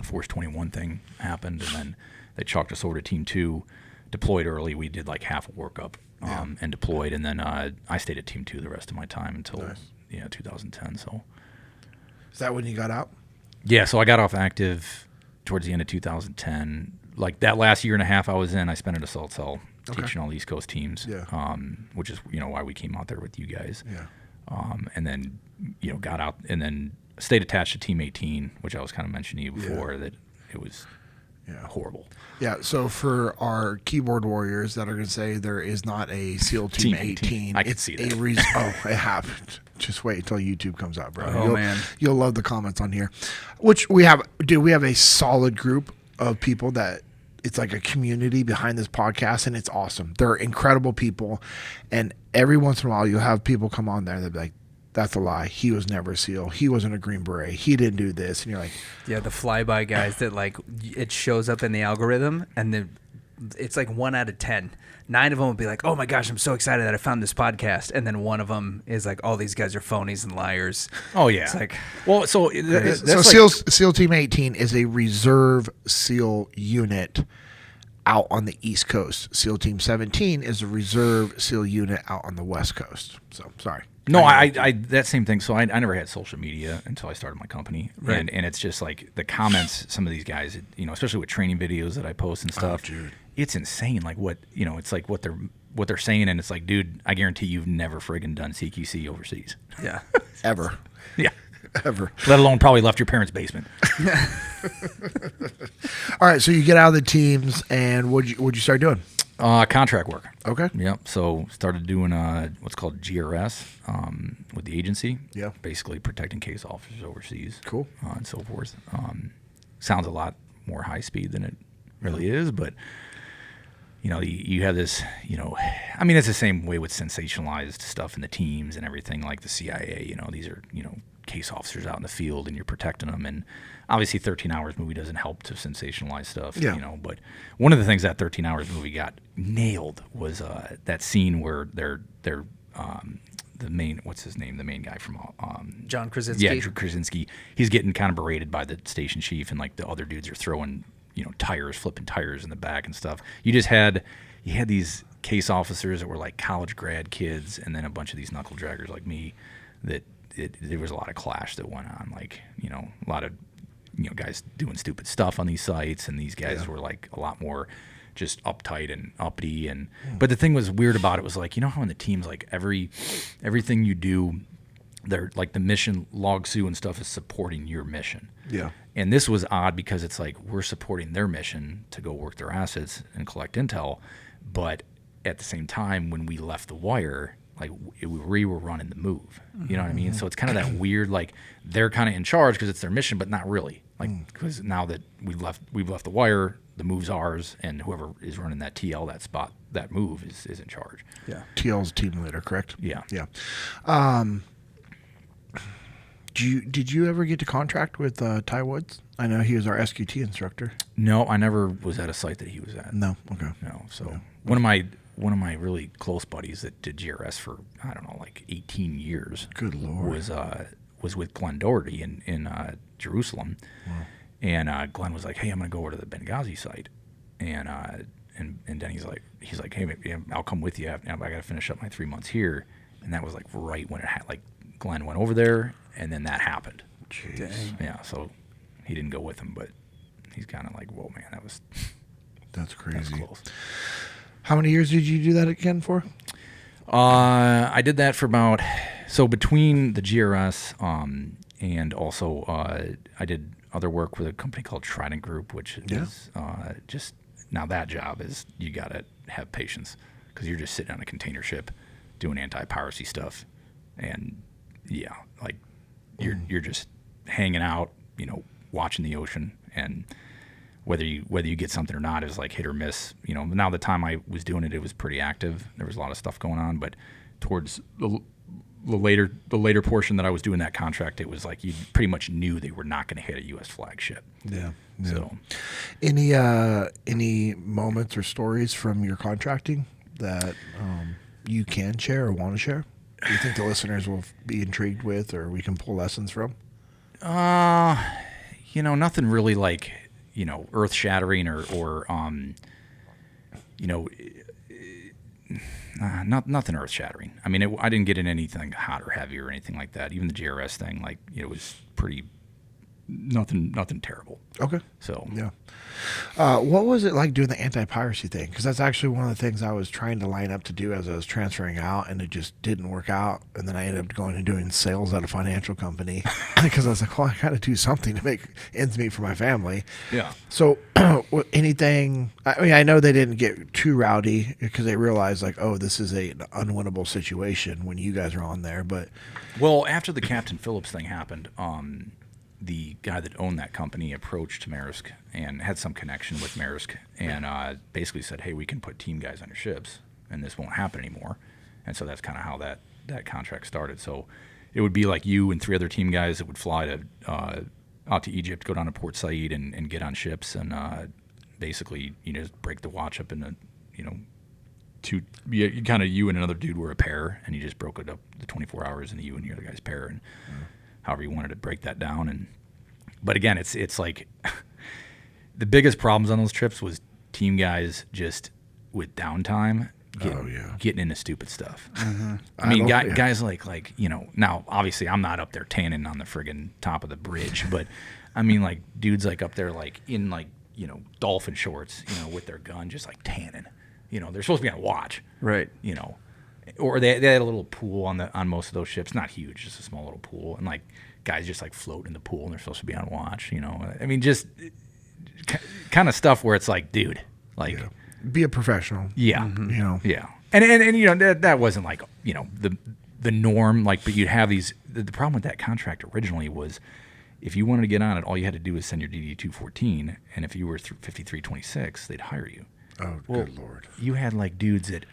Force 21 thing happened, and then they chalked us over to Team 2, deployed early. We did like half a workup and deployed, and then I stayed at Team 2 the rest of my time until 2010. So Is that when you got out? yeah, so I got off active towards the end of 2010. Like that last year and a half I was in, I spent at Assault Cell teaching all the East Coast teams, which is why we came out there with you guys. Yeah. And then got out and then stayed attached to Team 18, which I was kind of mentioning to you before that it was horrible. Yeah, so for our keyboard warriors that are going to say there is not a SEAL Team 18, I can see that. It happened. Just wait until YouTube comes out, bro. Oh, man. You'll love the comments on here. Which we have a solid group of people that it's like a community behind this podcast, and it's awesome. They're incredible people, and every once in a while you'll have people come on there that be like, that's a lie. He was never a SEAL. He wasn't a Green Beret. He didn't do this. And you're like... Yeah, the flyby guys that, like, it shows up in the algorithm, and then it's like 1 out of 10. 9 of them will be like, oh, my gosh, I'm so excited that I found this podcast. And then 1 of them is like, all these guys are phonies and liars. Oh, yeah. It's like... Well, so... SEAL Team 18 is a reserve SEAL unit out on the East Coast. SEAL Team 17 is a reserve SEAL unit out on the West Coast. So, sorry. No, I that same thing. So I never had social media until I started my company, Right. and it's just like the comments. Some of these guys, especially with training videos that I post and stuff, it's insane. Like it's like what they're saying, and it's like, dude, I guarantee you've never friggin' done CQC overseas. Yeah. Ever. Yeah. Ever. Let alone probably left your parents' basement. All right, so you get out of the teams, and what'd you start doing? Contract work. Okay. Yep. So started doing what's called GRS with the agency. Yeah. Basically protecting case officers overseas. Cool. And so forth. Sounds a lot more high speed than it really is, but you have this. I mean, it's the same way with sensationalized stuff in the teams and everything, like the CIA. These are case officers out in the field, and you're protecting them. And obviously 13 Hours movie doesn't help to sensationalize stuff, but one of the things that 13 Hours movie got nailed was that scene where they're the main, what's his name, the main guy from John Krasinski. Yeah, Drew Krasinski. He's getting kind of berated by the station chief, and like the other dudes are throwing flipping tires in the back and stuff. You had these case officers that were like college grad kids, and then a bunch of these knuckle draggers like me that there was a lot of clash that went on, like a lot of guys doing stupid stuff on these sites, and these guys were like a lot more just uptight and uppity. And but the thing was weird about it was like, how in the teams, like everything you do, they're like the mission log sue and stuff is supporting your mission. Yeah. And this was odd because it's like we're supporting their mission to go work their assets and collect intel, but at the same time, when we left the wire, like we were running the move. You know what I mean? So it's kind of that weird, like they're kind of in charge because it's their mission, but not really. Like because now that we've left the wire, the move's ours, and whoever is running that TL, that spot, that move is in charge. Yeah. TL's team leader, correct? Yeah. Yeah. Did you ever get to contract with Ty Woods? I know he was our SQT instructor. No, I never was at a site that he was at. No. Okay. No. So one of my really close buddies that did GRS for I don't know, like 18 years. Good Lord. Was with Glenn Doherty in Jerusalem. Wow. And Glenn was like, "Hey, I'm gonna go over to the Benghazi site," and then he's like, "Hey, maybe I'll come with you. I got to finish up my 3 months here," and that was like right when like Glenn went over there, and then that happened. Jeez. Yeah, so he didn't go with him, but he's kind of like, "Whoa, man, that's that's crazy." close." How many years did you do that again for? I did that for about between the GRS and also I did other work with a company called Trident Group, which is just now that job is you gotta have patience because you're just sitting on a container ship doing anti-piracy stuff, and like you're just hanging out, watching the ocean, and whether you get something or not is like hit or miss. Now the time I was doing it, it was pretty active. There was a lot of stuff going on, but towards the later portion that I was doing that contract, it was like you pretty much knew they were not going to hit a U.S. flagship. Yeah. So, any moments or stories from your contracting that you can share or want to share? Do you think the listeners will be intrigued with, or we can pull lessons from? Nothing really like, earth shattering or nothing earth shattering. I mean, I didn't get in anything hot or heavy or anything like that. Even the GRS thing, like, it was pretty, nothing terrible. Okay. So, yeah. What was it like doing the anti-piracy thing? Because that's actually one of the things I was trying to line up to do as I was transferring out, and it just didn't work out. And then I ended up going and doing sales at a financial company because I was like, well, I got to do something to make ends meet for my family. yeah. So anything, I mean, I know they didn't get too rowdy because they realized like, oh, this is an unwinnable situation when you guys are on there. But Well, after the Captain Phillips thing happened, the guy that owned that company approached Maersk and had some connection with Maersk and basically said, hey, we can put team guys on your ships and this won't happen anymore. And so that's kind of how that contract started. So it would be like you and 3 other team guys that would fly to out to Egypt, go down to Port Said and get on ships and basically just break the watch up into, you and another dude were a pair and you just broke it up the 24 hours into you and your other guy's pair and however you wanted to break that down. But again, it's like the biggest problems on those trips was team guys just with downtime getting into stupid stuff. Mm-hmm. I mean, guys like now obviously I'm not up there tanning on the friggin' top of the bridge, but I mean like dudes like up there like in like dolphin shorts, with their gun just like tanning. They're supposed to be on watch, Right. Or they had a little pool on most of those ships, not huge, just a small little pool, and like guys just like float in the pool and they're supposed to be on watch. I mean, just kind of stuff where it's like, dude, like be a professional. yeah, Mm-hmm. yeah, and that wasn't like the norm. Like, but you'd have these. The problem with that contract originally was, if you wanted to get on it, all you had to do was send your DD-214, and if you were 5326, they'd hire you. Oh, good Lord! You had like dudes that,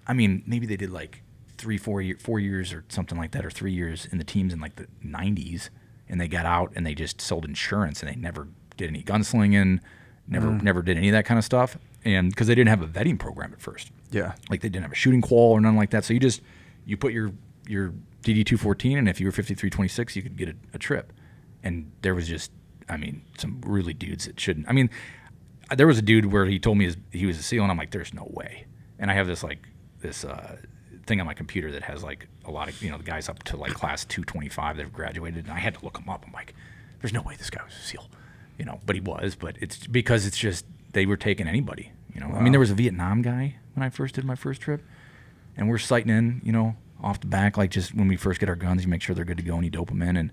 I mean, maybe they did like 4 years or something like that, or 3 years in the teams in like the 90s, and they got out and they just sold insurance and they never did any gunslinging, never did any of that kind of stuff, and because they didn't have a vetting program at first. Yeah. Like they didn't have a shooting qual or nothing like that. So you put your DD-214, and if you were 5326, you could get a trip. And there was just, I mean, some really dudes that shouldn't. I mean, there was a dude where he told me he was a SEAL, and I'm like, there's no way. And I have this thing on my computer that has like a lot of the guys up to like class 225 that have graduated, and I had to look them up. I'm like, there's no way this guy was a SEAL, but he was. But it's because it's just they were taking anybody. Wow. I mean, there was a Vietnam guy when I first did my first trip, and we're sighting in, off the back, like just when we first get our guns, you make sure they're good to go, and you dope them in,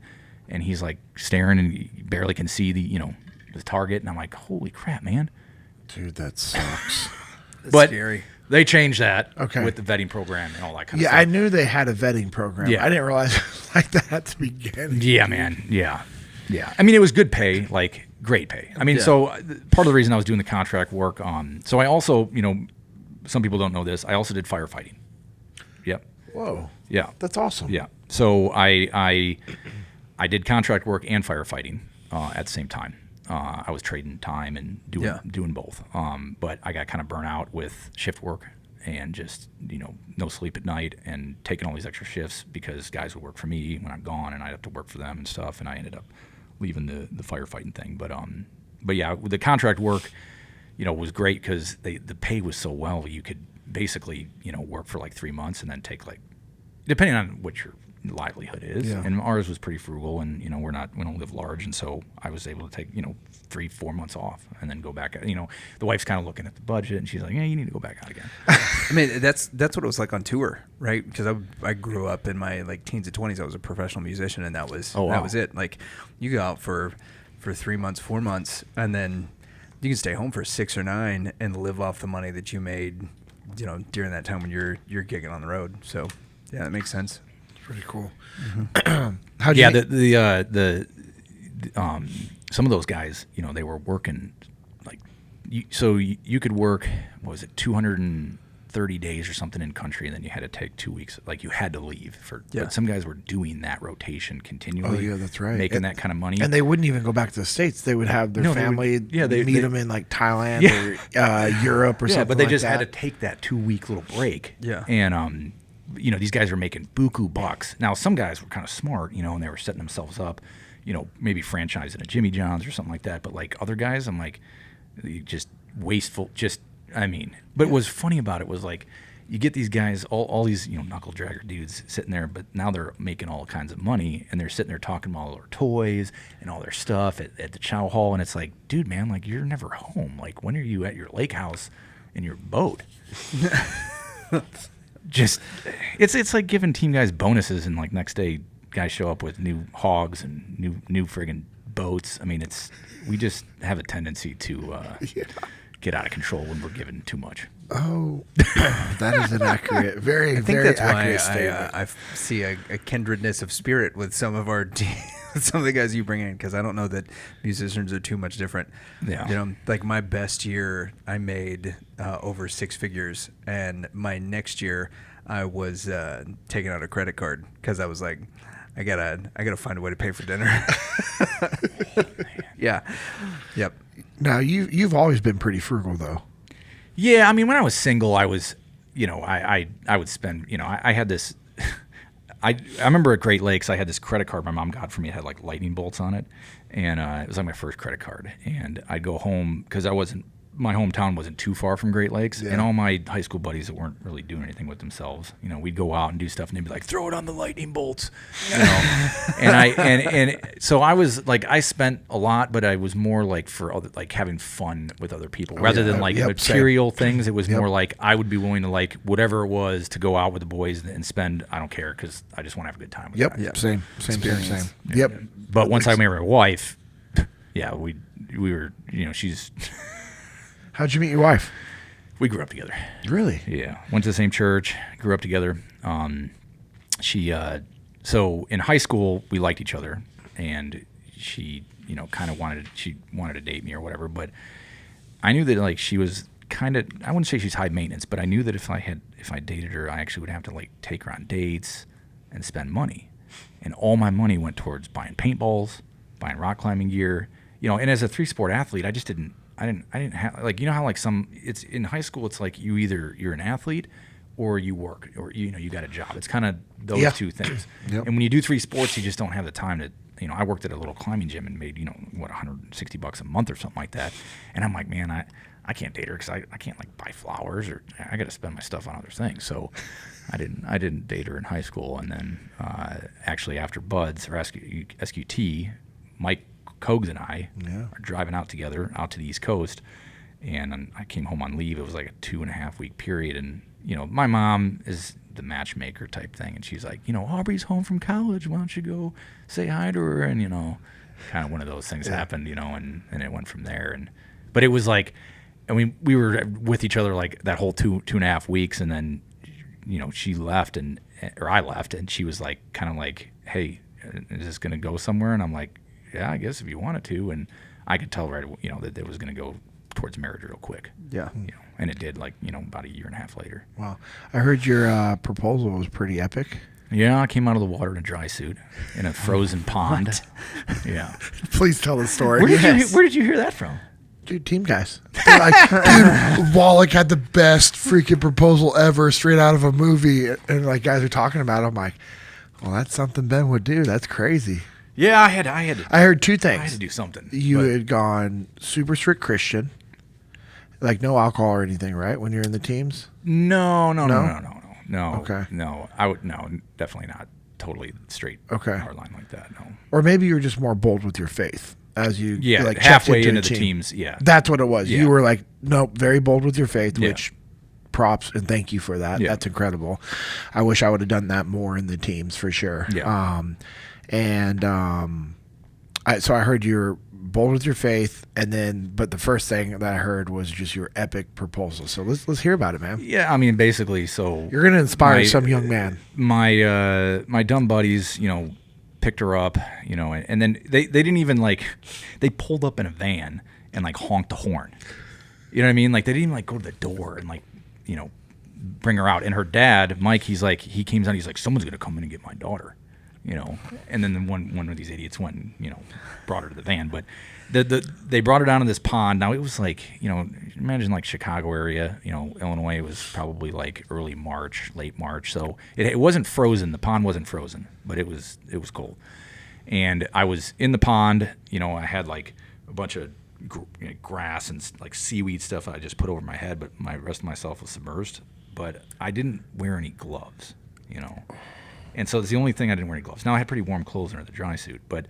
and he's like staring, and he barely can see the target, and I'm like, holy crap, man, Dude, that sucks. But scary. they changed that Okay. with the vetting program and all that kind of Yeah, stuff. I knew they had a vetting program. Yeah. I didn't realize it was like that at the beginning. Yeah, man. Yeah. I mean, it was good pay, like great pay. I mean, Yeah. so part of the reason I was doing the contract work, so I also, some people don't know this, I also did firefighting. Yep. Whoa. Yeah. That's awesome. Yeah. So I did contract work and firefighting at the same time. I was trading time and doing both. But I got kind of burnt out with shift work and just, no sleep at night and taking all these extra shifts because guys would work for me when I'm gone and I'd have to work for them and stuff. And I ended up leaving the firefighting thing. But yeah, the contract work, was great because the pay was so well. You could basically, work for like 3 months and then take like, depending on what your livelihood is. Yeah. And ours was pretty frugal, and we don't live large, and so I was able to take 3-4 months off and then go back. The wife's kind of looking at the budget, and she's like, yeah, you need to go back out again. I mean, that's what it was like on tour, right? Because I grew up in my like teens and 20s. I was a professional musician, and that was it. Like, you go out for 3 months, 4 months, and then you can stay home for 6 or 9 and live off the money that you made, during that time when you're gigging on the road. So yeah, that makes sense. Pretty cool. Mm-hmm. Some of those guys, they were working like you could work, what was it, 230 days or something in country, and then you had to take 2 weeks. Like, you had to leave for. Yeah. But some guys were doing that rotation continually. Oh yeah, that's right. Making that kind of money. And they wouldn't even go back to the States. They would have their family meet them in like Thailand or Europe or something. But they like just that. had to take that 2 week little break. Yeah. And these guys were making buku bucks. Now some guys were kind of smart, and they were setting themselves up, maybe franchising a Jimmy John's or something like that. But like other guys, I'm like, just wasteful. But what was funny about it was like, you get these guys, all these knuckle dragger dudes sitting there, but now they're making all kinds of money, and they're sitting there talking about all their toys and all their stuff at the chow hall, and it's like, dude, man, like, you're never home. Like, when are you at your lake house in your boat? Just it's like giving team guys bonuses, and like next day guys show up with new hogs and new friggin' boats. I mean, we just have a tendency to get out of control when we're given too much. Oh, that is an accurate, very, I think very that's accurate why statement. I see a kindredness of spirit with some of our some of the guys you bring in, because I don't know that musicians are too much different. Yeah. Like my best year, I made over 6 figures, and my next year, I was taking out a credit card because I was like, I gotta find a way to pay for dinner. Yeah. Yep. Now you've always been pretty frugal though. Yeah, I mean, when I was single, I was, I would spend, I had this. I remember at Great Lakes, I had this credit card my mom got for me. It had like lightning bolts on it, and it was like my first credit card. And I'd go home because my hometown wasn't too far from Great Lakes, and all my high school buddies that weren't really doing anything with themselves, we'd go out and do stuff, and they'd be like, "Throw it on the lightning bolts," and so I was like, I spent a lot, but I was more like for other, like having fun with other people rather than like material things. It was more like I would be willing to like whatever it was to go out with the boys and spend. I don't care because I just want to have a good time with guys. Same. Yeah. Yep. But once I married my wife, we were, she's. How'd you meet your wife? We grew up together. Really? Yeah. Went to the same church, grew up together. So in high school, we liked each other, and she, kind of wanted to date me or whatever, but I knew that like she was kind of, I wouldn't say she's high maintenance, but I knew that if I dated her, I actually would have to like take her on dates and spend money. And all my money went towards buying paintballs, buying rock climbing gear, and as a 3-sport athlete, I didn't have, like, how like it's in high school, it's like you're an athlete or you work or, you got a job. It's kind of those two things. Yep. And when you do 3 sports, you just don't have the time to, I worked at a little climbing gym and made, $160 a month or something like that. And I'm like, man, I can't date her because I can't like buy flowers, or I got to spend my stuff on other things. So I didn't date her in high school. And then actually after Buds or SQT, Mike Cogs and I are driving out together out to the East Coast, and I came home on leave. It was like a 2.5 week period, and my mom is the matchmaker type thing, and she's like, Aubrey's home from college, why don't you go say hi to her? And kind of one of those things happened, and it went from there. But it was like, I mean, we were with each other like that whole 2.5 weeks, and then she left or I left, and she was like kind of like, hey, is this gonna go somewhere? And I'm like, yeah, I guess if you wanted to. And I could tell right, that it was going to go towards marriage real quick. Yeah. And it did, like, about a year and a half later. Wow. I heard your proposal was pretty epic. Yeah, I came out of the water in a dry suit in a frozen pond. Yeah. Please tell the story. Where did you hear that from? Dude, team guys. They're like, dude, Wallick had the best freaking proposal ever, straight out of a movie. And like guys are talking about it. I'm like, well, that's something Ben would do. That's crazy. Yeah, I had. I heard 2 things. I had to do something. You had gone super strict Christian, like no alcohol or anything, right? When you're in the teams. No. Okay. No, I would definitely not totally straight. Okay. Hard line like that. No. Or maybe you were just more bold with your faith as you like halfway checked into the teams. Yeah, that's what it was. Yeah. You were like, nope, very bold with your faith, Yeah. which props and thank you for that. Yeah. That's incredible. I wish I would have done that more in the teams for sure. Yeah. So I heard you're bold with your faith, but the first thing that I heard was just your epic proposal. So let's hear about it, man. Yeah, I mean, basically, so You're gonna inspire some young man. My dumb buddies, picked her up, and then they didn't even like, they pulled up in a van and like honked the horn. You know what I mean? Like they didn't even like go to the door and like, you know, bring her out. And her dad, Mike, he came down, he's like, someone's gonna come in and get my daughter, you know. And then one of these idiots went and, you know, brought her to the van. But they brought her down to this pond. Now it was like, you know, imagine like Chicago area, you know, Illinois was probably like early March, late March. So it wasn't frozen. The pond wasn't frozen, but it was cold. And I was in the pond, you know, I had like a bunch of grass and like seaweed stuff I just put over my head, but my rest of myself was submerged. But I didn't wear any gloves, you know. And so it's the only thing I didn't wear any gloves. Now I had pretty warm clothes under the dry suit, but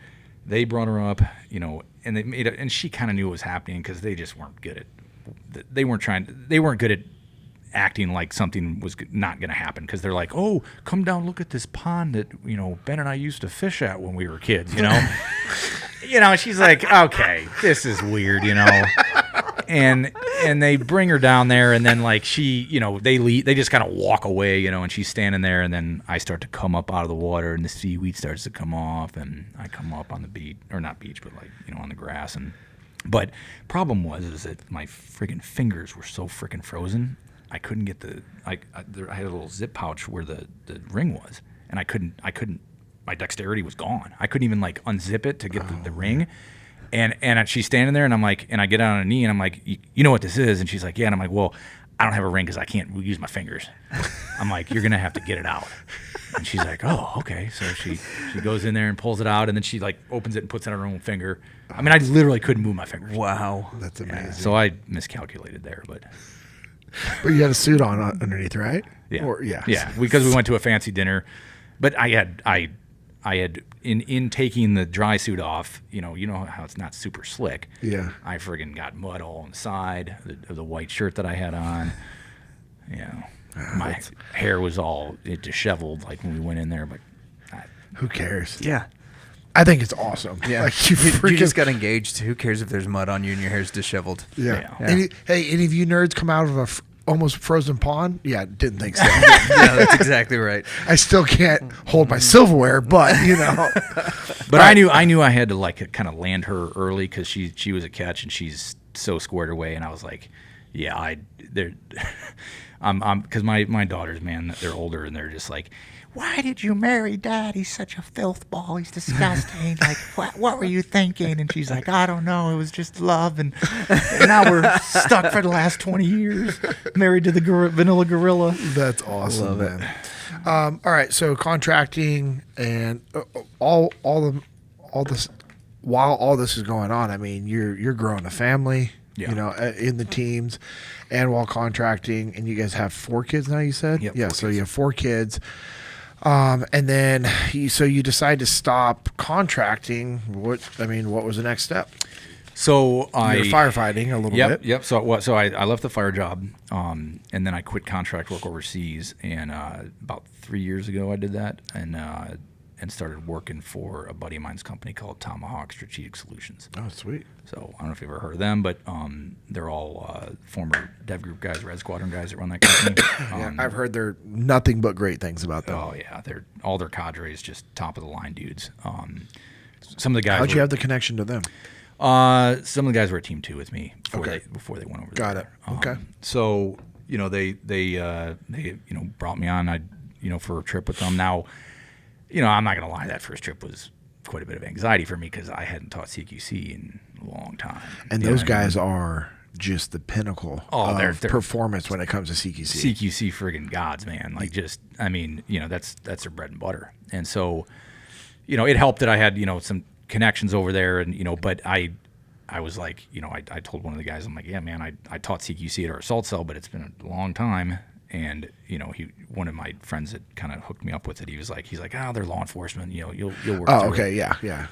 they brought her up, you know, and they made it, and she kind of knew what was happening because they just weren't good at, they weren't good at acting like something was not going to happen because they're like, oh, come down, look at this pond that, you know, Ben and I used to fish at when we were kids, you know. You know, she's like, okay, this is weird, you know. And they bring her down there, and then like she, you know, they just kind of walk away, you know, and she's standing there, and then I start to come up out of the water, and the seaweed starts to come off, and I come up on the beach, or not beach, but like, you know, on the grass. But problem is that my friggin' fingers were so friggin' frozen, I couldn't get I had a little zip pouch where the ring was, and I couldn't. My dexterity was gone. I couldn't even like unzip it to get the ring. And she's standing there, and I'm like, and I get on a knee, and I'm like, you know what this is? And she's like, yeah. And I'm like, well, I don't have a ring because I can't use my fingers. I'm like, you're gonna have to get it out. And she's like, oh, okay. So she goes in there and pulls it out, and then she like opens it and puts it on her own finger. I mean, I literally couldn't move my fingers. Wow, that's amazing. Yeah, so I miscalculated there, but you had a suit on underneath, right? Yeah, yeah, because we went to a fancy dinner, but I had in taking the dry suit off, you know how it's not super slick. Yeah. I friggin' got mud all on the side of the white shirt that I had on. Yeah. My hair was all disheveled like when we went in there, but who cares? Yeah. I think it's awesome. Yeah. Like you just got engaged. Who cares if there's mud on you and your hair's disheveled? Yeah. Yeah. Any of you nerds come out of a almost frozen pond? Yeah, didn't think so. Yeah, that's exactly right. I still can't hold my silverware, but you know. But I knew I had to like kind of land her early because she was a catch and she's so squared away, and I was like, yeah, because my daughters, man, they're older and they're just like, why did you marry Dad? He's such a filth ball. He's disgusting. Like, what were you thinking? And she's like, I don't know. It was just love. And now we're stuck for the last 20 years, married to the vanilla gorilla. That's awesome, Love man. All right, so contracting and all this. While all this is going on, I mean, you're growing a family. Yeah. You know, in the teams, and while contracting, and you guys have 4 kids now. You said, yep, yeah. 4 So kids. you have 4 kids. And then you decide to stop contracting. What was the next step? So You're firefighting a little bit. Yep. So I left the fire job, and then I quit contract work overseas. And about 3 years ago, I did that, and started working for a buddy of mine's company called Tomahawk Strategic Solutions. Oh, sweet. So I don't know if you've ever heard of them, but they're all former Dev Group guys, Red Squadron guys that run that company. Yeah, I've heard they're nothing but great things about them. Oh yeah, all their cadre is just top of the line dudes. Some of the guys. How'd you have the connection to them? Some of the guys were at Team 2 with me before they went over there. Got it. Okay. So they brought me on for a trip with them. Now, I'm not gonna lie, that first trip was quite a bit of anxiety for me because I hadn't taught CQC in a long time. And those guys are just the pinnacle of they're performance when it comes to CQC. CQC friggin' gods, man. Like that's their bread and butter. And so, it helped that I had, some connections over there, and but I was like, I told one of the guys, I'm like, yeah, man, I taught CQC at our assault cell, but it's been a long time. And one of my friends that kind of hooked me up with it, he's like, they're law enforcement, you'll work. Oh, through okay, it. yeah,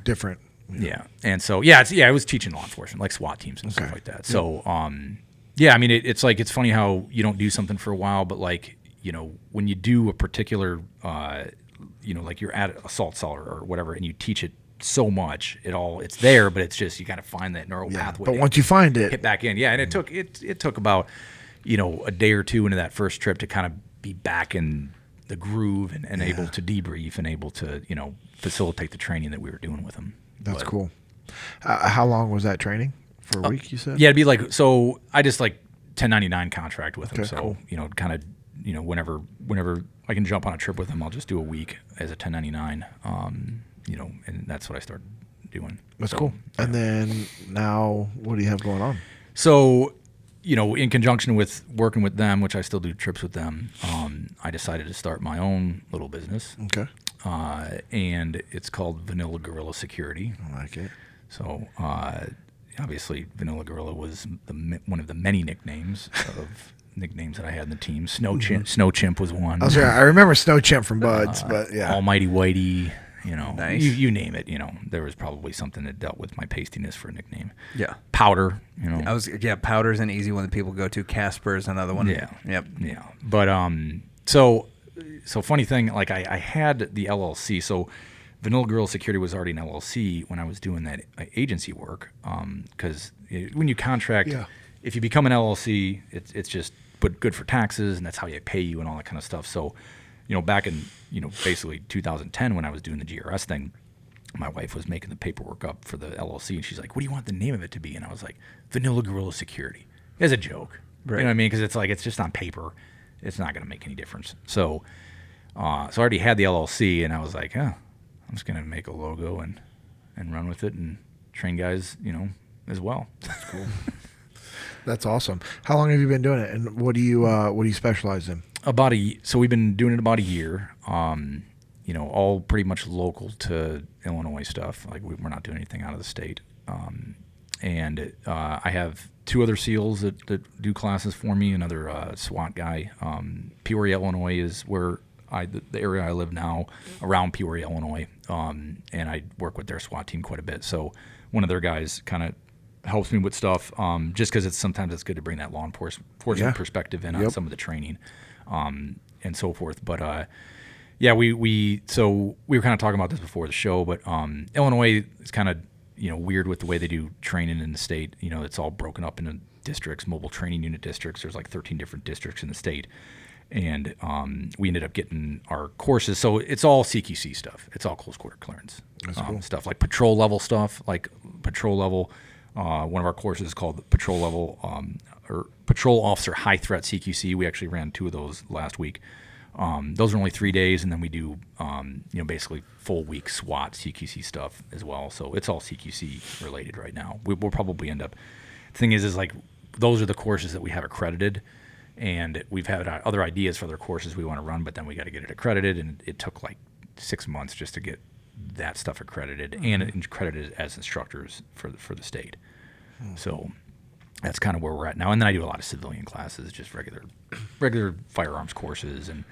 different. Yeah, and so it was teaching law enforcement, like SWAT teams and stuff like that. So it's like, it's funny how you don't do something for a while, but like when you do a particular like you're at assault cell or whatever, and you teach it so much, it's there, but it's just you got to find that neural pathway. But once you find it, hit back in, and it took about a day or two into that first trip to kind of be back in the groove and able to debrief and able to facilitate the training that we were doing with them. That's cool. How long was that training? for a week, you said? Yeah, it'd be like, so I just like 1099 contract with them. Okay, So, cool. kind of, whenever I can jump on a trip with them, I'll just do a week as a 1099, and that's what I started doing. That's So, cool. And then now, what do you have going on? So, in conjunction with working with them, which I still do trips with them, I decided to start my own little business. Okay. And it's called Vanilla Gorilla Security. I like it. So, obviously, Vanilla Gorilla was one of the many nicknames that I had in the team. Snow Chimp was one. I remember Snow Chimp from Buds, but yeah. Almighty Whitey. Nice. You name it. There was probably something that dealt with my pastiness for a nickname. Yeah. Powder. Powder's an easy one that people go to. Casper's another one. Yeah. Yep. Yeah. But so funny thing, like I had the LLC. So Vanilla Gorilla Security was already an LLC when I was doing that agency work. Because when you contract, if you become an LLC, it's just but good for taxes, and that's how you pay you and all that kind of stuff. So, back in basically 2010 when I was doing the GRS thing, my wife was making the paperwork up for the LLC, and she's like, "What do you want the name of it to be?" And I was like, "Vanilla Gorilla Security," as a joke, right? You know what I mean? Because it's like it's just on paper, it's not going to make any difference. So, I already had the LLC, and I was like, I'm just going to make a logo and run with it and train guys, as well. That's cool. That's awesome. How long have you been doing it, and what do you specialize in? So we've been doing it about a year. All pretty much local to Illinois stuff. Like we're not doing anything out of the state. And I have 2 other SEALs that do classes for me. Another SWAT guy. Peoria, Illinois is where the area I live now, around Peoria, Illinois. And I work with their SWAT team quite a bit. So one of their guys kind of helps me with stuff, just because sometimes it's good to bring that law enforcement perspective in on some of the training, and so forth. But we were kind of talking about this before the show, but Illinois is kind of weird with the way they do training in the state. It's all broken up into districts, mobile training unit districts. There's like 13 different districts in the state, and we ended up getting our courses. So it's all CQC stuff. It's all close quarter clearance stuff, like patrol level stuff, like patrol level. One of our courses is called Patrol Level or Patrol Officer High Threat CQC. We actually ran 2 of those last week. Those are only 3 days, and then we do basically full week SWAT CQC stuff as well. So it's all CQC related right now. We'll probably end up. The thing is like those are the courses that we have accredited, and we've had other ideas for other courses we want to run, but then we got to get it accredited, and it took like 6 months just to get that stuff accredited and accredited as instructors for the state. So that's kind of where we're at now. And then I do a lot of civilian classes, just regular firearms courses, and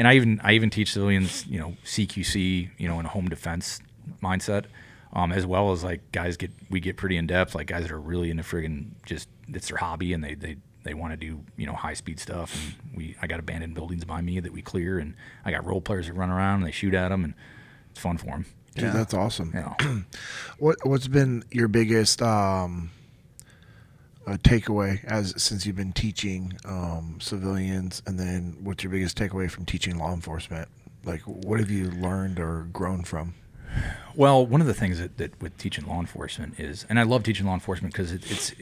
I even teach civilians, CQC, in a home defense mindset, as well as like we get pretty in depth, like guys that are really into friggin' just it's their hobby and they want to do high speed stuff, and I got abandoned buildings by me that we clear, and I got role players that run around and they shoot at them, and it's fun for them. Dude, that's awesome. Yeah. What's been your biggest takeaway since you've been teaching civilians, and then what's your biggest takeaway from teaching law enforcement? Like, what have you learned or grown from? Well, one of the things that with teaching law enforcement is, and I love teaching law enforcement because it's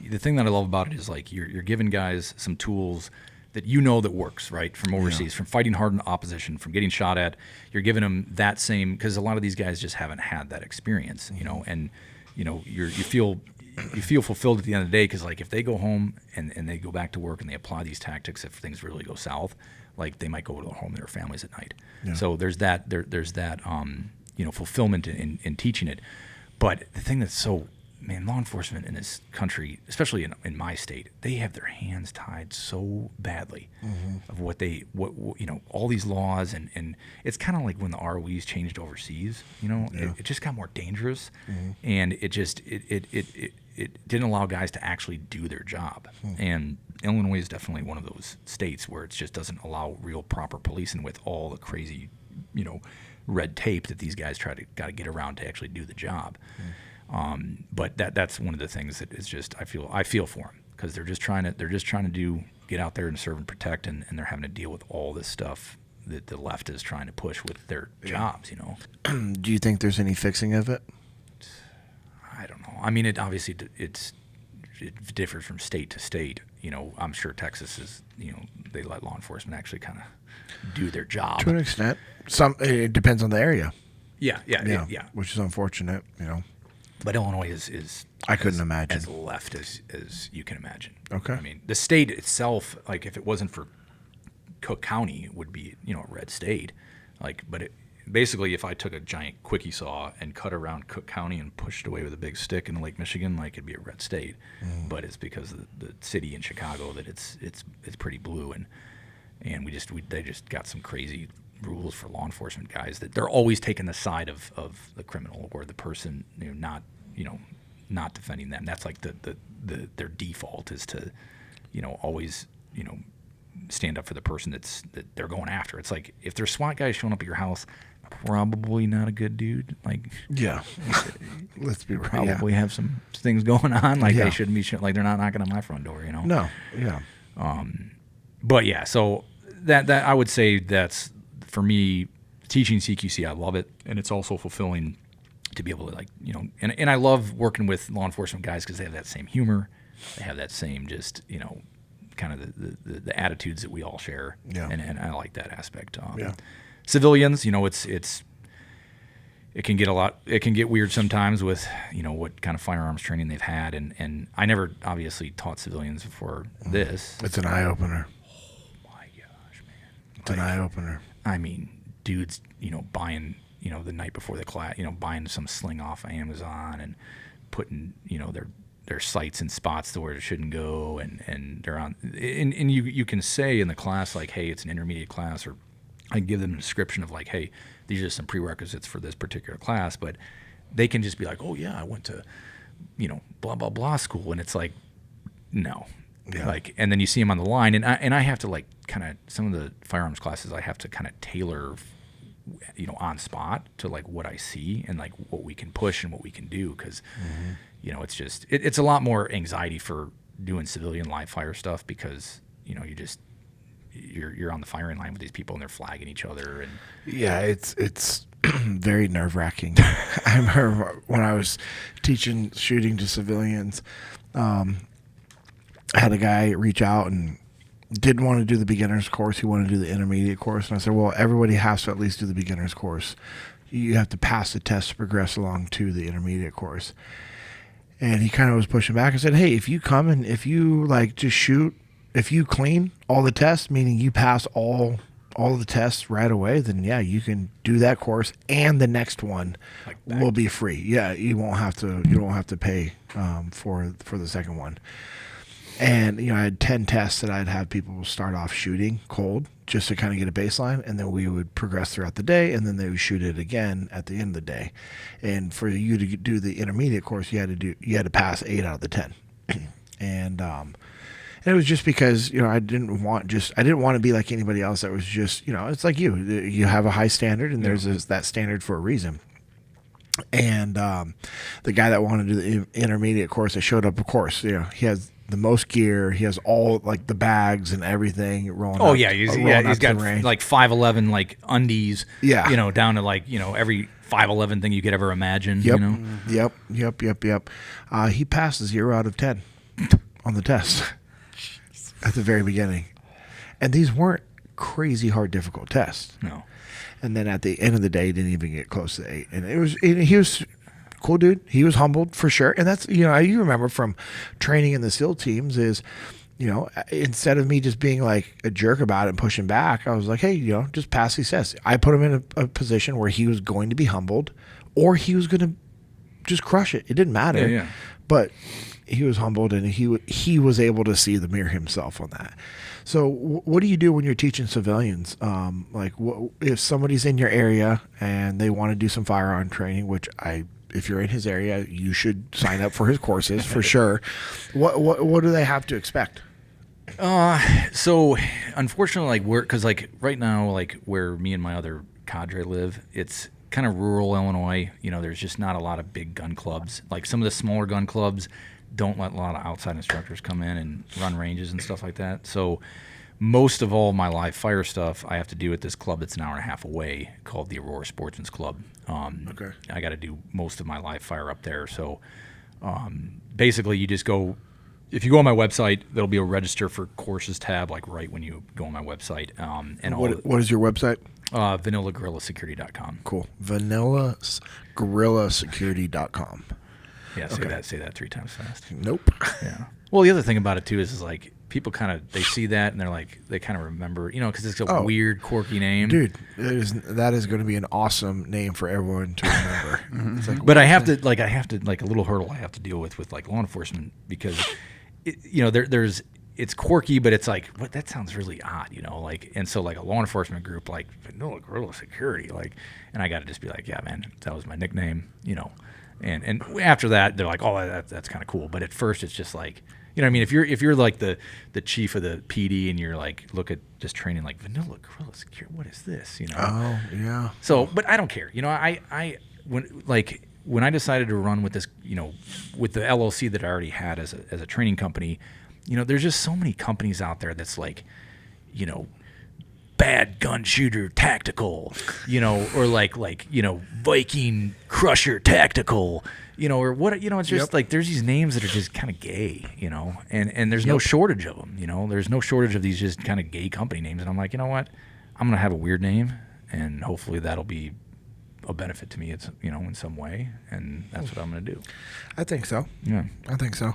the thing that I love about it is like you're giving guys some tools that that works, right, from overseas, from fighting hard in opposition, from getting shot at. You're giving them that same, because a lot of these guys just haven't had that experience, and you feel fulfilled at the end of the day, because like if they go home and they go back to work and they apply these tactics, if things really go south, like they might go to home to their families at night. So there's that fulfillment in teaching it. But the thing that's so, law enforcement in this country, especially in my state, they have their hands tied so badly of what all these laws, and it's kind of like when the ROEs changed overseas, it just got more dangerous, and it didn't allow guys to actually do their job. And Illinois is definitely one of those states where it just doesn't allow real proper policing with all the crazy, red tape that these guys got to get around to actually do the job. But that's one of the things that is just I feel for them, because they're just trying to get out there and serve and protect, and they're having to deal with all this stuff that the left is trying to push with their jobs. Do you think there's any fixing of it? I don't know. I mean, it obviously it differs from state to state. You know, I'm sure Texas is, you know, they let law enforcement actually kind of do their job To an extent, it depends on the area. Yeah, which is unfortunate, you know. But Illinois is I couldn't imagine as left as you can imagine. Okay. I mean, the state itself, like if it wasn't for Cook County, it would be, you know, a red state. Like, but it basically, if I took a giant quickie saw and cut around Cook County and pushed away with a big stick in Lake Michigan, like it'd be a red state. But it's because of the city in Chicago that it's pretty blue, and they just got some crazy rules for law enforcement guys that they're always taking the side of the criminal or the person, you know, not defending them. That's like their default is to, you know, always, you know, stand up for the person that they're going after. It's like if there's SWAT guys showing up at your house, probably not a good dude. Like, yeah, let's be right. Probably have some things going on. Like they shouldn't be like they're not knocking on my front door. You know. No. Yeah. But yeah, so that I would say that's for me teaching CQC. I love it, and it's also fulfilling to be able to, like, you know, and I love working with law enforcement guys because they have that same humor, they have that same just, you know, kind of the attitudes that we all share. Yeah. And I like that aspect. Yeah. Civilians, you know, it can get weird sometimes with, you know, what kind of firearms training they've had, and I never obviously taught civilians before this. It's an eye opener. Oh my gosh, man! It's an eye opener. I mean, dudes, you know, buying, you know, the night before the class, you know, buying some sling off of Amazon and putting, you know, their sights in spots to where it shouldn't go, and they're on, and you can say in the class, like, hey, it's an intermediate class, or I give them a description of like, hey, these are some prerequisites for this particular class, but they can just be like, oh yeah, I went to, you know, blah blah blah school, and it's like, no. Yeah. Like, and then you see them on the line, and I have to, like, kind of, some of the firearms classes I have to kind of tailor, you know, on spot to like what I see and like what we can push and what we can do, because you know, it's just it's a lot more anxiety for doing civilian live fire stuff, because, you know, you're on the firing line with these people and they're flagging each other, and yeah, it's very nerve-wracking. I remember when I was teaching shooting to civilians, I had a guy reach out and didn't want to do the beginner's course. He wanted to do the intermediate course. And I said, well, everybody has to at least do the beginner's course. You have to pass the test to progress along to the intermediate course. And he kind of was pushing back. I said, hey, if you come and if you like just shoot, if you clean all the tests, meaning you pass all the tests right away, then yeah, you can do that course, and the next one will be free. Yeah, you don't have to pay for the second one. And, you know, I had 10 tests that I'd have people start off shooting cold just to kind of get a baseline, and then we would progress throughout the day, and then they would shoot it again at the end of the day. And for you to do the intermediate course, you had to pass 8 out of the 10. And it was just because, you know, I didn't want to be like anybody else that was just, you know, it's like you have a high standard, and there's that standard for a reason. And the guy that wanted to do the intermediate course, I showed up, of course, you know, he has the most gear. He has all like the bags and everything rolling. Oh yeah, he's got like 5'11" like undies. Yeah, you know, down to like, you know, every 5'11" thing you could ever imagine. Yep. You know. Yep. He passed 0 out of 10 on the test at the very beginning, and these weren't crazy hard, difficult tests. No. And then at the end of the day, he didn't even get close to 8, and he was cool dude. He was humbled for sure. And that's, you know, you remember from training in the SEAL teams is, you know, instead of me just being like a jerk about it and pushing back, I was like, hey, you know, just pass these tests. I put him in a position where he was going to be humbled, or he was going to just crush it. It didn't matter. Yeah. But he was humbled, and he was able to see the mirror himself on that. So what do you do when you're teaching civilians? Like, if somebody's in your area and they want to do some firearm training, which if you're in his area, you should sign up for his courses for sure. What do they have to expect? So unfortunately, like because like right now, like where me and my other cadre live, it's kind of rural Illinois. You know, there's just not a lot of big gun clubs. Like some of the smaller gun clubs don't let a lot of outside instructors come in and run ranges and stuff like that. So most of all my live fire stuff I have to do at this club that's an hour and a half away called the Aurora Sportsman's Club. Okay. I got to do most of my live fire up there. So Basically, you just go. If you go on my website, there'll be a register for courses tab, like right when you go on my website. And what is your website? VanillaGorillaSecurity.com. Cool. VanillaGorillaSecurity.com. Yeah, say that 3 times fast. Nope. Yeah. Well, the other thing about it too is like people they see that and they're like they kind of remember, because it's a weird, quirky name. Dude, that is going to be an awesome name for everyone to remember. It's like, but I have to a little hurdle I have to deal with like law enforcement because it's quirky, but it's like, what, that sounds really odd, and so like a law enforcement group like Vanilla Gorilla Security, and I got to just be like, yeah, man, that was my nickname, and after that they're like, oh, that's kind of cool, but at first it's just like, if you're like the chief of the PD and you're like, look at just training like Vanilla Gorilla Security, what is this, Oh yeah. So, but I don't care, when I decided to run with this, with the LLC that I already had as a training company, there's just so many companies out there that's like, bad gun shooter tactical, or like Viking Crusher tactical, or what, it's just like there's these names that are just kind of gay, and there's no shortage of them, there's no shortage of these just kind of gay company names, and I'm like, you know what, I'm gonna have a weird name, and hopefully that'll be a benefit to me, it's in some way, and that's what I'm going to do. I think so. Yeah, I think so.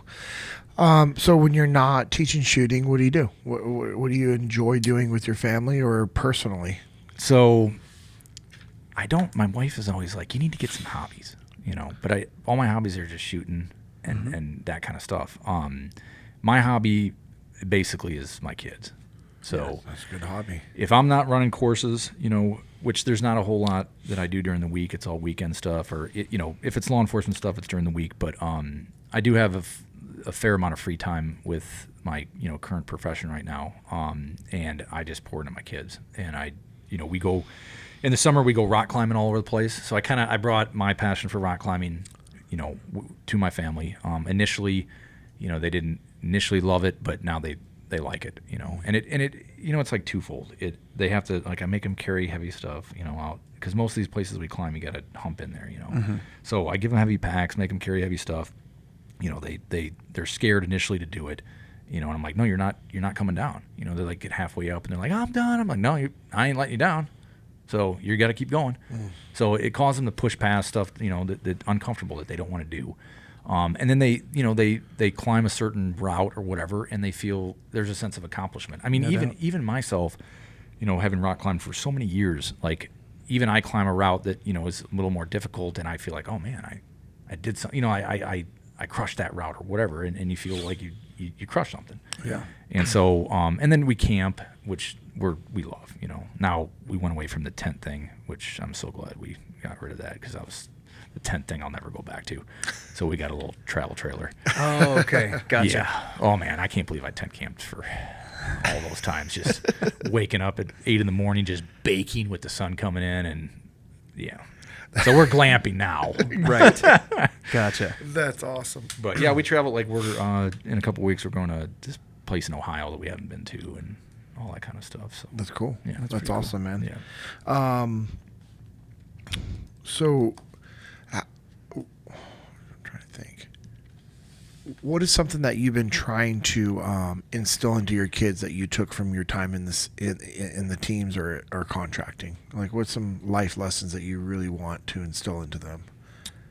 So when you're not teaching shooting, what do you do? What do you enjoy doing with your family or personally? So my wife is always like, you need to get some hobbies, but all my hobbies are just shooting and that kind of stuff. My hobby basically is my kids. So that's a good hobby. If I'm not running courses, which there's not a whole lot that I do during the week, it's all weekend stuff, or if it's law enforcement stuff, it's during the week. But I do have a fair amount of free time with my current profession right now, and I just pour into my kids. And we go in the summer, we go rock climbing all over the place. So I brought my passion for rock climbing, to my family. Initially, they didn't initially love it, but now they like it, and it's like twofold. They have to, like, I make them carry heavy stuff, out, because most of these places we climb, you got to hump in there, So I give them heavy packs, make them carry heavy stuff. They're scared initially to do it, and I'm like, no, you're not coming down. They like get halfway up and they're like, I'm done. I'm like, no, I ain't letting you down. So you got to keep going. So it causes them to push past stuff, that uncomfortable that they don't want to do. And then they climb a certain route or whatever, and they feel there's a sense of accomplishment. I mean, even myself, having rock climbed for so many years, like even I climb a route that is a little more difficult, and I feel like, oh man, I did something. I crushed that route or whatever, and you feel like you crushed something. Yeah. And so and then we camp, which we love. Now we went away from the tent thing, which I'm so glad we got rid of that, because the tent thing I'll never go back to. So we got a little travel trailer. Oh, okay. Gotcha. Yeah. Oh, man, I can't believe I tent camped for all those times. Just waking up at 8 in the morning, just baking with the sun coming in. And, yeah. So we're glamping now. Right. Gotcha. That's awesome. But, yeah, we travel. Like, we're in a couple weeks, we're going to this place in Ohio that we haven't been to and all that kind of stuff. So that's cool. Yeah, that's awesome, cool. Man. Yeah. So... I'm trying to think. What is something that you've been trying to instill into your kids that you took from your time in the teams or contracting? Like, what's some life lessons that you really want to instill into them?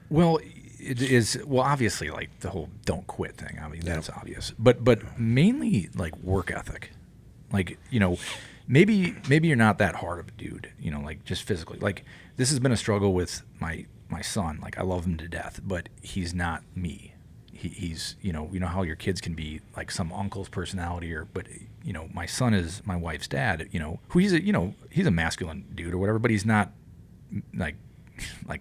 Well, it is obviously like the whole don't quit thing. I mean, that's obvious. But mainly like work ethic. Like, maybe you're not that hard of a dude, like just physically. Like, this has been a struggle with my son. Like, I love him to death, but he's not me. He's how your kids can be like some uncle's personality, but my son is my wife's dad, who he's a masculine dude or whatever, but he's not like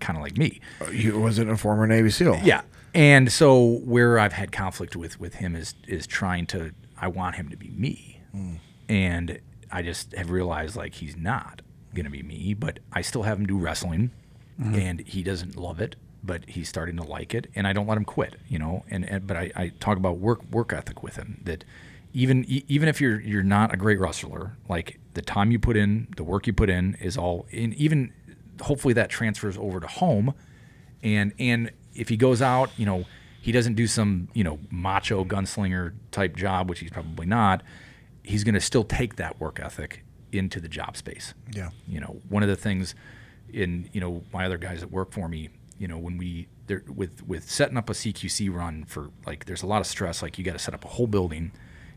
kind of like me. He wasn't a former Navy SEAL. Yeah. And so where I've had conflict with him is trying to, I want him to be me. And I just have realized like he's not going to be me, but I still have him do wrestling. And he doesn't love it, but he's starting to like it, and I don't let him quit, but I talk about work ethic with him, that even if you're not a great wrestler, like the time you put in, the work you put in is all, and even hopefully that transfers over to home, and if he goes out, he doesn't do some, macho gunslinger type job, which he's probably not. He's going to still take that work ethic into the job space. Yeah. One of the things in, my other guys that work for me, when with setting up a CQC run for, like, there's a lot of stress. Like, you got to set up a whole building,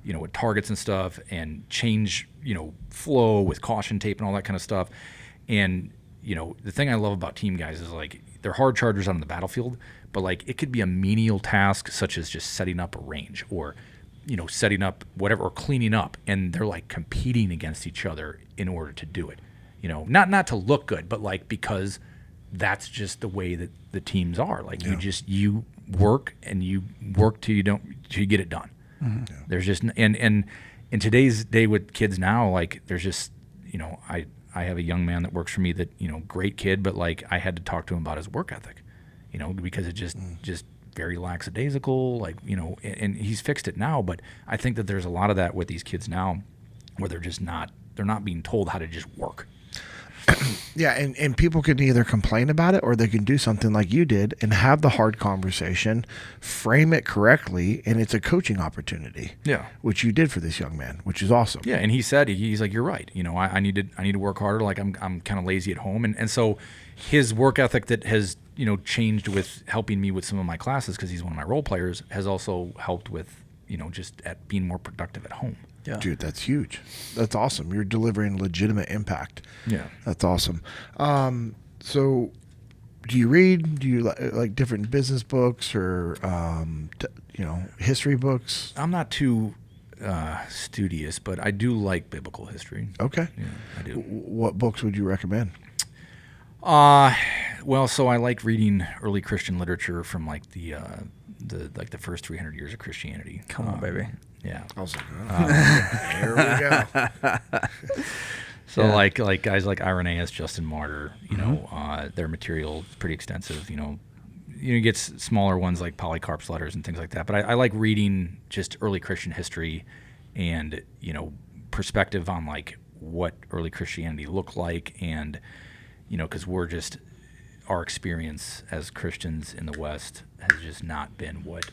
with targets and stuff, and change, flow with caution tape and all that kind of stuff. And, the thing I love about team guys is, like, they're hard chargers on the battlefield, but, like, it could be a menial task such as just setting up a range or, setting up whatever, or cleaning up, and they're, like, competing against each other in order to do it. Not to look good, but, like, because that's just the way that the teams are. Like, you work and you work till you get it done. Mm-hmm. Yeah. There's just, and in today's day with kids now, like, there's just, I have a young man that works for me that, great kid, but, like, I had to talk to him about his work ethic, because it just very lackadaisical, like, and he's fixed it now. But I think that there's a lot of that with these kids now where they're not being told how to just work. Yeah, and people can either complain about it or they can do something like you did and have the hard conversation, frame it correctly, and it's a coaching opportunity. Yeah, which you did for this young man, which is awesome. Yeah, and he said he's like, you're right. I need to work harder. Like, I'm kind of lazy at home, and so his work ethic that has changed with helping me with some of my classes, because he's one of my role players, has also helped with just at being more productive at home. Yeah. Dude, that's huge. That's awesome. You're delivering legitimate impact. Yeah. That's awesome. So do you read? Do you like different business books or, history books? I'm not too studious, but I do like biblical history. Okay. Yeah, I do. What books would you recommend? Well, so I like reading early Christian literature from, like, the first 300 years of Christianity. Come on, baby. Yeah. I was like, here we go. So like guys like Irenaeus, Justin Martyr, their material is pretty extensive. You get smaller ones like Polycarp's letters and things like that. But I like reading just early Christian history and, perspective on, like, what early Christianity looked like, and, because our experience as Christians in the West has just not been what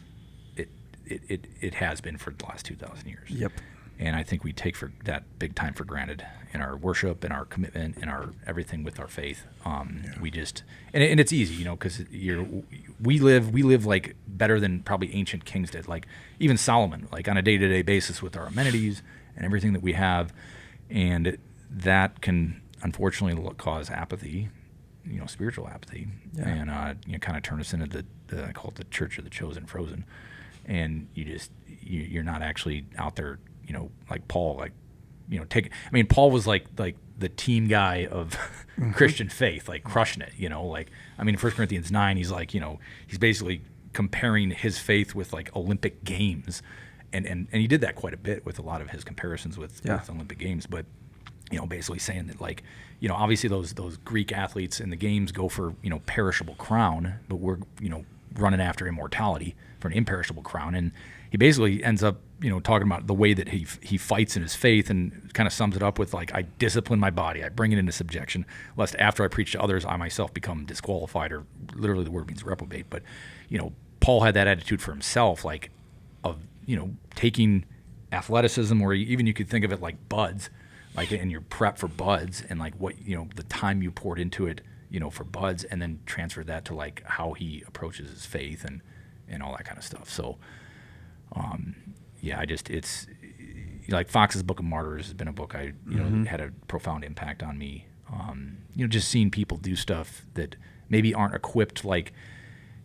it has been for the last 2,000 years. Yep. And I think we take for that big time for granted in our worship and our commitment and our everything with our faith. We just, and it's easy, because we live like better than probably ancient kings did. Like, even Solomon, like, on a day-to-day basis with our amenities and everything that we have, and that can unfortunately cause apathy, spiritual apathy, and kind of turn us into I call it the church of the chosen frozen. And you're not actually out there, like Paul, like, Paul was like the team guy of Christian faith, like, crushing it, like, in 1 Corinthians 9, he's like, he's basically comparing his faith with, like, Olympic games. And he did that quite a bit with a lot of his comparisons with Olympic games. But, basically saying that, like, obviously those Greek athletes in the games go for, perishable crown, but we're, running after immortality for an imperishable crown. And he basically ends up, talking about the way that he fights in his faith, and kind of sums it up with, like, I discipline my body, I bring it into subjection, lest after I preach to others, I myself become disqualified, or literally the word means reprobate. But, Paul had that attitude for himself, like, of, taking athleticism, or even you could think of it like buds, like in your prep for buds, and, like, what, the time you poured into it, for buds, and then transfer that to, like, how he approaches his faith and all that kind of stuff. So, it's like Fox's Book of Martyrs has been a book I, had a profound impact on me. Just seeing people do stuff that maybe aren't equipped, like,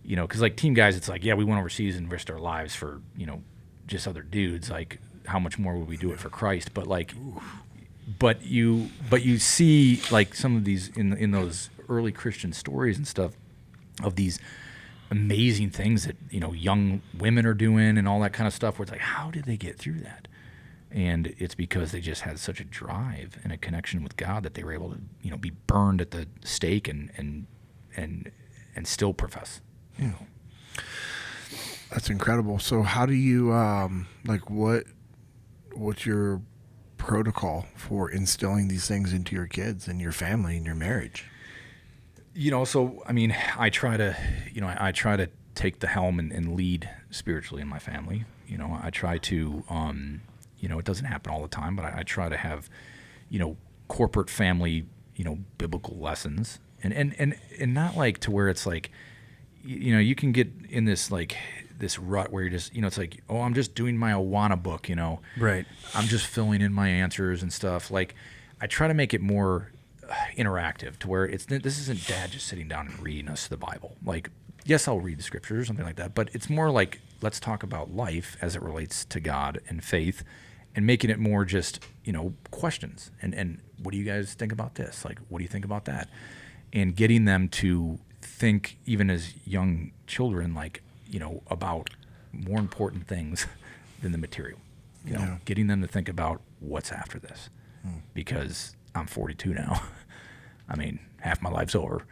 because, like, team guys, it's like, yeah, we went overseas and risked our lives for, just other dudes. Like, how much more would we do it for Christ? But, like, but you see, like, some of these in those early Christian stories and stuff of these amazing things that, young women are doing and all that kind of stuff, where it's like, how did they get through that? And it's because they just had such a drive and a connection with God that they were able to, be burned at the stake and still profess. That's incredible. So how do you what's your protocol for instilling these things into your kids and your family and your marriage? So, I try to take the helm and lead spiritually in my family. You know, I try to, you know, it doesn't happen all the time, but I try to have, you know, corporate family, you know, biblical lessons, and not like to where it's like, you know, you can get in this like this rut where you're just, you know, it's like, oh, I'm just doing my Awana book, you know, Right. I'm just filling in my answers and stuff. Like, I try to make it more interactive to where this isn't Dad just sitting down and reading us the Bible. Like, yes, I'll read the scriptures or something like that, but it's more like, let's talk about life as it relates to God and faith, and making it more just, you know, questions. And what do you guys think about this? Like, what do you think about that? And getting them to think, even as young children, like, you know, about more important things than the material. You know, getting them to think about what's after this. Because I'm 42 now. I mean, half my life's over.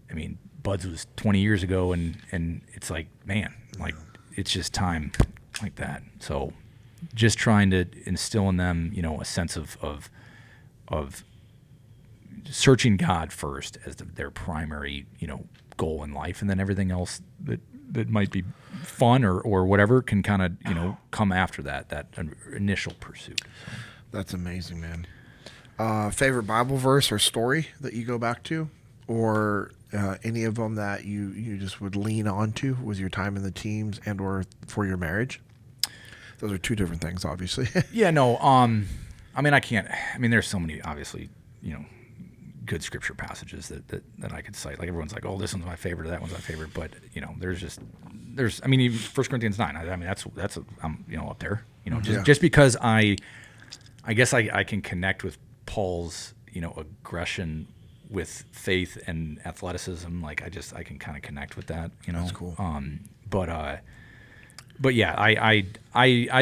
I mean, Buds was 20 years ago, and it's like, man, like, it's just time like that. So just trying to instill in them, you know, a sense of searching God first as their primary, you know, goal in life, and then everything else that might be fun or whatever can kind of, you know, come after that initial pursuit. So. That's amazing, man. Favorite Bible verse or story that you go back to, or any of them that you just would lean on to with your time in the teams and or for your marriage? Those are two different things, obviously. Yeah, no. I mean, there's so many, obviously, you know, good scripture passages that I could cite. Like, everyone's like, oh, this one's my favorite, or that one's my favorite. But, you know, there's I mean, even 1 Corinthians 9. I mean, that's you know, up there. You know, just because I guess I can connect with Paul's, you know, aggression with faith and athleticism. Like, I can kind of connect with that. You know, that's cool. But yeah, I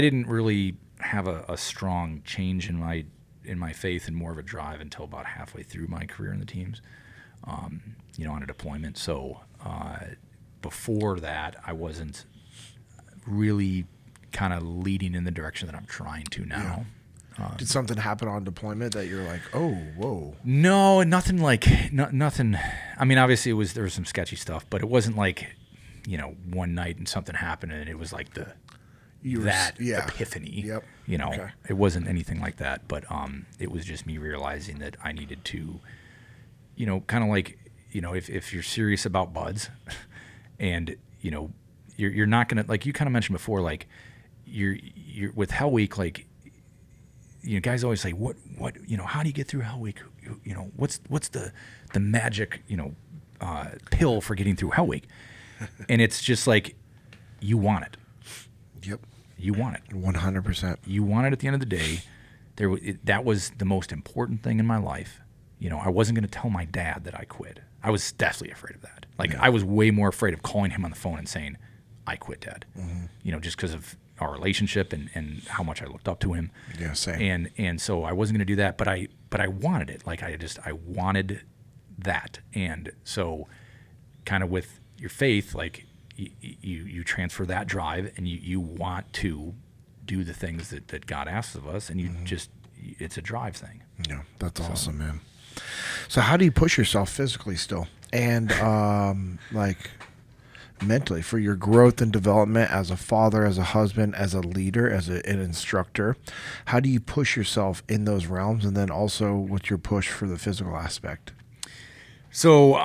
didn't really have a strong change in my faith and more of a drive until about halfway through my career in the teams, you know, on a deployment. So before that, I wasn't really kind of leading in the direction that I'm trying to now. Yeah. Did something happen on deployment that you're like, oh, whoa? No, nothing like nothing. I mean, obviously there was some sketchy stuff, but it wasn't like, you know, one night and something happened and it was like epiphany. Yep. You know, It wasn't anything like that, but it was just me realizing that I needed to, you know, kind of like, you know, if you're serious about buds, and you know, you're not gonna, like you kind of mentioned before, like you're with Hell Week, like, you know, guys always say, what, you know, how do you get through Hell Week? You know, what's the magic, you know, pill for getting through Hell Week? And it's just like, you want it. Yep. You want it. 100%. You want it at the end of the day. That was the most important thing in my life. You know, I wasn't going to tell my dad that I quit. I was deathly afraid of that. Like, I was way more afraid of calling him on the phone and saying, I quit, Dad. Mm-hmm. You know, just because of our relationship and how much I looked up to him. Yeah, same. And so I wasn't going to do that, but I wanted it. Like, I wanted that. And so kind of with your faith, like, you transfer that drive, and you want to do the things that God asks of us, and you just, it's a drive thing. Yeah, that's awesome, man. So how do you push yourself physically still, and like mentally, for your growth and development as a father, as a husband, as a leader, as an instructor? How do you push yourself in those realms, and then also with your push for the physical aspect? So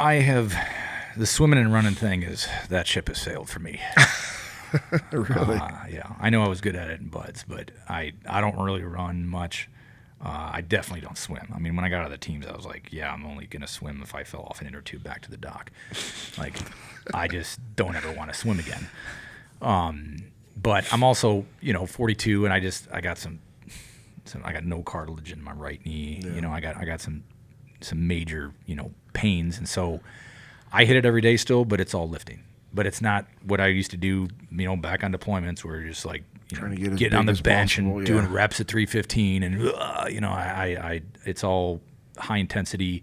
the swimming and running thing that ship has sailed for me. Really? Yeah. I know I was good at it in buds, but I don't really run much. I definitely don't swim. I mean, when I got out of the teams, I was like, yeah, I'm only going to swim if I fell off an inner tube back to the dock. Like, I just don't ever want to swim again. But I'm also, you know, 42, and I got I got no cartilage in my right knee. Yeah. You know, I got some major, you know, pains, and so I hit it every day still, but it's all lifting. But it's not what I used to do, you know, back on deployments, where you're just like, you know, getting on the bench and doing reps at 315, and you know, I it's all high intensity,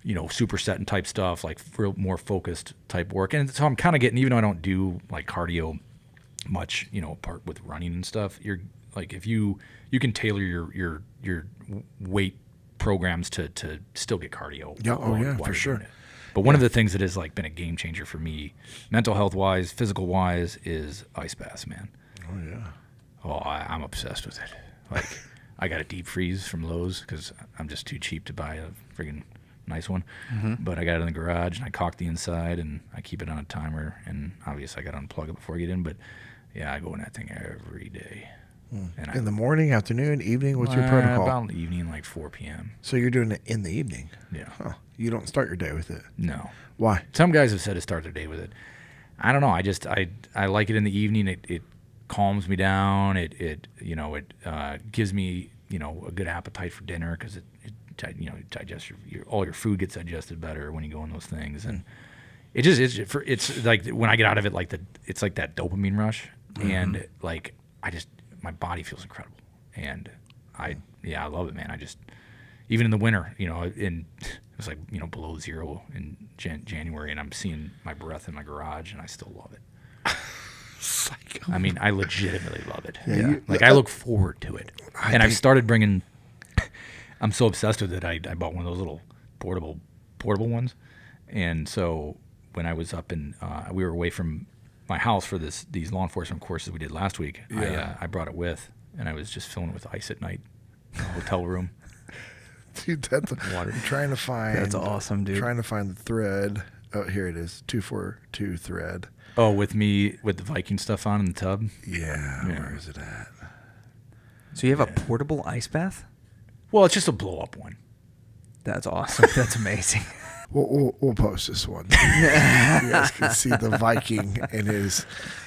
you know, supersetting type stuff, like real more focused type work. And so I'm kind of getting, even though I don't do like cardio much, you know, apart with running and stuff, you're like, if you can tailor your weight programs to still get cardio. Yeah, for sure. But one of the things that has like been a game changer for me, mental health wise, physical wise, is ice baths, man. Oh yeah. Oh, I'm obsessed with it. Like, I got a deep freeze from Lowe's because I'm just too cheap to buy a friggin' nice one. But I got it in the garage and I caulk the inside and I keep it on a timer. And obviously I got to unplug it before I get in. But yeah, I go in that thing every day. And In the morning, afternoon, evening, what's your protocol? About in the evening, like 4 p.m. So you're doing it in the evening? Yeah. Huh. You don't start your day with it? No. Why? Some guys have said to start their day with it. I don't know. I like it in the evening. It calms me down. It gives me, a good appetite for dinner because it digests all your food gets digested better when you go in those things. And it's like when I get out of it, it's like that dopamine rush. And like, my body feels incredible. And I love it, man. Even in the winter, it was like, below zero in January, and I'm seeing my breath in my garage, and I still love it. Psycho. I mean, I legitimately love it. Yeah. I look forward to it. I've started bringing, I'm so obsessed with it, I bought one of those little portable ones. And so when I was up in, we were away from my house for these law enforcement courses we did last week, I brought it with, and I was just filling it with ice at night in the hotel room. Dude, that's water. I'm trying to find. That's awesome, dude. Trying to find the thread. Oh, here it is. 242 thread. Oh, with the Viking stuff on in the tub? Yeah. Where is it at? So you have a portable ice bath? Well, it's just a blow up one. That's awesome. That's amazing. We'll post this one. You guys can see the Viking in his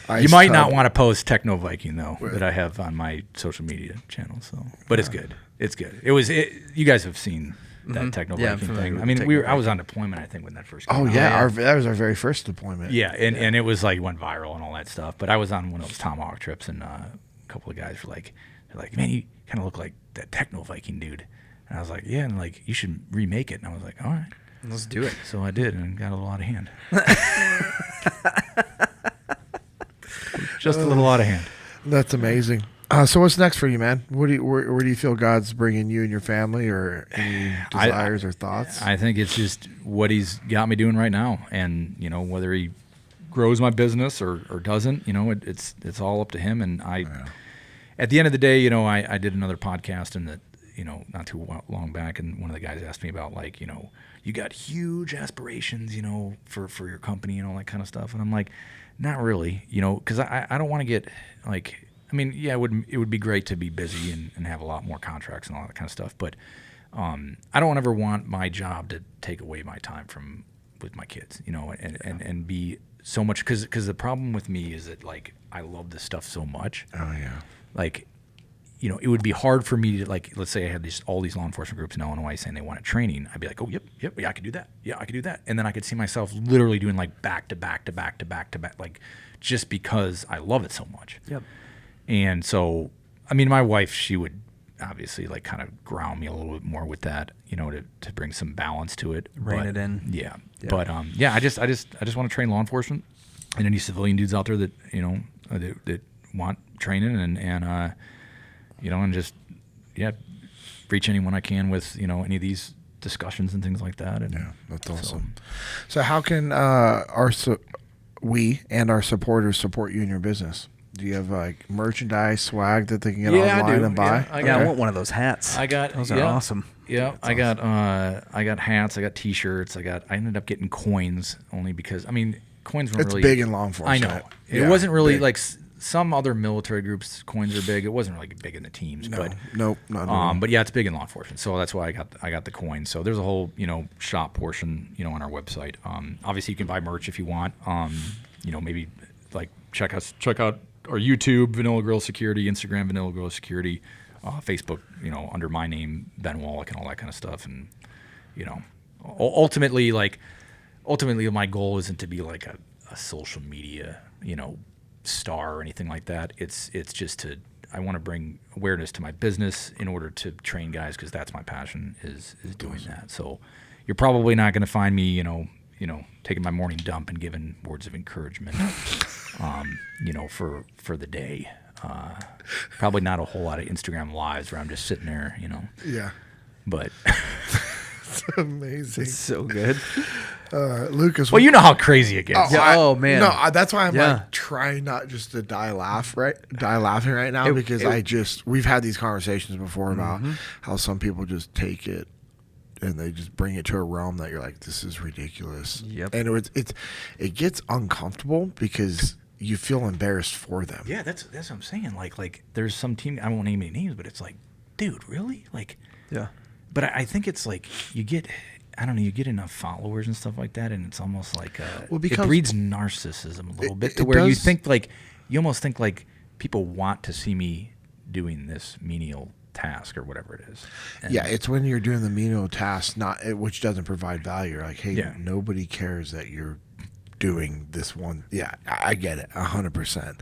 ice You might tub. not want to post Techno Viking though, that I have on my social media channel. So, but it's good. It's good. You guys have seen that Techno Viking thing. I mean, I was on deployment, I think, when that first came out. Oh yeah, that was our very first deployment. Yeah, and it was like went viral and all that stuff. But I was on one of those Tomahawk trips, and a couple of guys were like, man, you kind of look like that Techno Viking dude. And I was like, yeah, and like you should remake it. And I was like, all right. Let's do it. So I did, and got a little out of hand. Just a little out of hand. That's amazing. So what's next for you, man? Where do you feel God's bringing you and your family, or any desires or thoughts? I think it's just what He's got me doing right now, and whether He grows my business or doesn't, it's all up to Him. And at the end of the day, I did another podcast, and that not too long back, and one of the guys asked me about you got huge aspirations, for your company and all that kind of stuff. And I'm like, not really, because I don't want to get it would be great to be busy and have a lot more contracts and all that kind of stuff. But I don't ever want my job to take away my time with my kids, and be so much, because the problem with me is that I love this stuff so much. Oh yeah. It would be hard for me to, let's say I had all these law enforcement groups in Illinois saying they wanted training. I'd be like, oh, yep, yeah, I could do that. Yeah, I could do that. And then I could see myself literally doing back to back to back to back to back, just because I love it so much. Yep. And so, my wife, she would obviously kind of ground me a little bit more with that, to bring some balance to it. Rein it in. Yeah. But I just want to train law enforcement and any civilian dudes out there that, that want training and and just, reach anyone I can with, any of these discussions and things like that. And yeah, that's awesome. So how can we and our supporters support you in your business? Do you have merchandise, swag that they can get online and buy? Yeah, I want one of those hats. Those are awesome. Yeah, I got hats, I got T-shirts, I ended up getting coins only because coins weren't really big in law enforcement. I know it wasn't really big. Some other military groups, coins are big. It wasn't really big in the teams, not but yeah, it's big in law enforcement. So that's why I got the coins. So there's a whole shop portion on our website. Obviously you can buy merch if you want. Maybe check out our YouTube, Vanilla Girl Security, Instagram, Vanilla Girl Security, Facebook, under my name, Ben Wallick, and all that kind of stuff. And ultimately my goal isn't to be a social media star or anything like that. It's just I want to bring awareness to my business in order to train guys, because that's my passion is doing that. So you're probably not going to find me taking my morning dump and giving words of encouragement for the day. Probably not a whole lot of Instagram lives where I'm just sitting there, Yeah. But it's amazing. It's so good. Lucas. Well, you know how crazy it gets. Oh, man. No, that's why I'm Yeah. like trying not just to die laughing right now because we've had these conversations before about how some people just take it and they just bring it to a realm that you're like, this is ridiculous. Yep. And it gets uncomfortable because you feel embarrassed for them. Yeah, that's what I'm saying. Like there's some team, I won't name any names, but it's like, dude, really? Like, Yeah. But I think it's like you get enough followers and stuff like that, and it's almost like because it breeds narcissism a little bit to it where you does. think like you almost think like people want to see me doing this menial task or whatever it is. And Yeah, it's when you're doing the menial task, which doesn't provide value. You're like, hey, Yeah. nobody cares that you're doing this one. Yeah, I get it, 100%.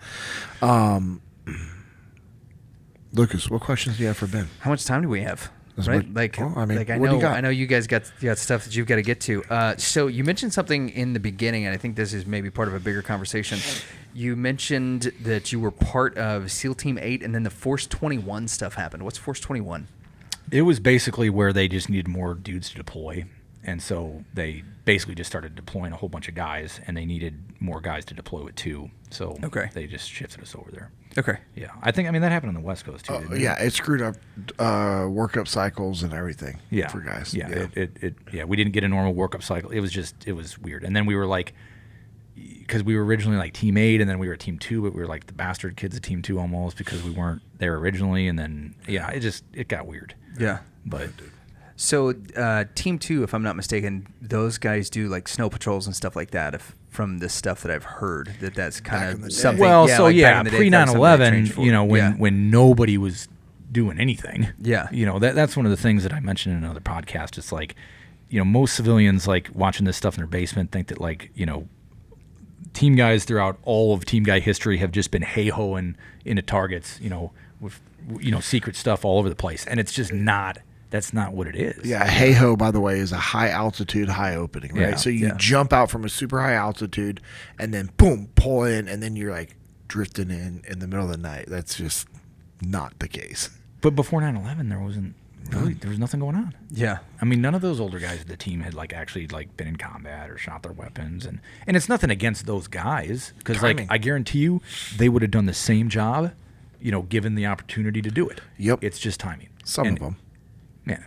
Lucas, what questions do you have for Ben? How much time do we have? That's Right? what- Like, well, I mean, like I what do you know, got? I know you guys got stuff that you've got to get to. So you mentioned something in the beginning, and I think this is maybe part of a bigger conversation. You mentioned that you were part of SEAL Team 8, and then the Force 21 stuff happened. What's Force 21? It was basically where they just needed more dudes to deploy. And so they basically just started deploying a whole bunch of guys, and they needed more guys to deploy with too. So Okay. they just shifted us over there. Okay. Yeah, I mean, that happened on the West Coast too. didn't it? Yeah, it screwed up workup cycles and everything for guys. Yeah, we didn't get a normal workup cycle. It was weird. And then we were like, because we were originally like Team 8, and then we were Team 2, but we were like the bastard kids of Team 2 almost because we weren't there originally. And then, it got weird. Yeah. But So Team 2, if I'm not mistaken, those guys do like snow patrols and stuff like that. From the stuff that I've heard, that's Back kind in the of day. something. well, yeah, so like back yeah, in the day, pre that was something they 9/11, trained for. when nobody was doing anything. Yeah. That's one of the things that I mentioned in another podcast. It's like, most civilians like watching this stuff in their basement think that like, team guys throughout all of team guy history have just been hey-hoing into targets, with secret stuff all over the place, and it's just not. That's not what it is. Yeah, hey-ho, by the way, is a high altitude, high opening, right? Yeah, So you jump out from a super high altitude and then boom, pull in, and then you're like drifting in the middle of the night. That's just not the case. But before 9/11, there wasn't really, there was nothing going on. Yeah. I mean, none of those older guys of the team had like actually like been in combat or shot their weapons, and it's nothing against those guys because like Timing. I guarantee you they would have done the same job, given the opportunity to do it. Yep. It's just timing. Some of them. Yeah.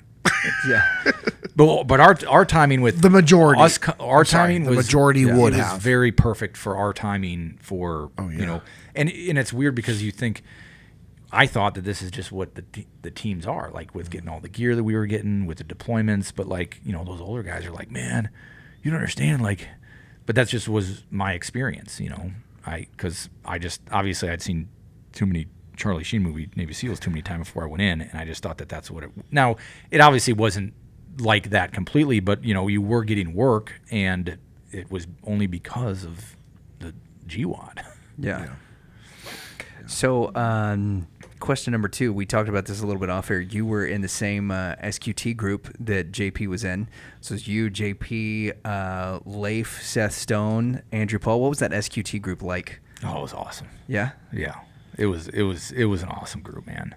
Yeah. But our timing with The majority. our timing the was majority would it was have. very perfect for our timing for yeah. and it's weird because I thought that this is just what the teams are like with getting all the gear that we were getting with the deployments, but like those older guys are like, man, you don't understand, like, but that just was my experience, because I just obviously I'd seen too many Charlie Sheen movie Navy SEALs too many times before I went in, and I just thought that that's what it. Now it obviously wasn't like that completely, but you were getting work, and it was only because of the GWAD. Yeah. So, question number 2, we talked about this a little bit off air. You were in the same SQT group that JP was in. So it's you, JP, Leif, Seth Stone, Andrew Paul. What was that SQT group like? Oh, it was awesome. Yeah. Yeah, it was an awesome group, man.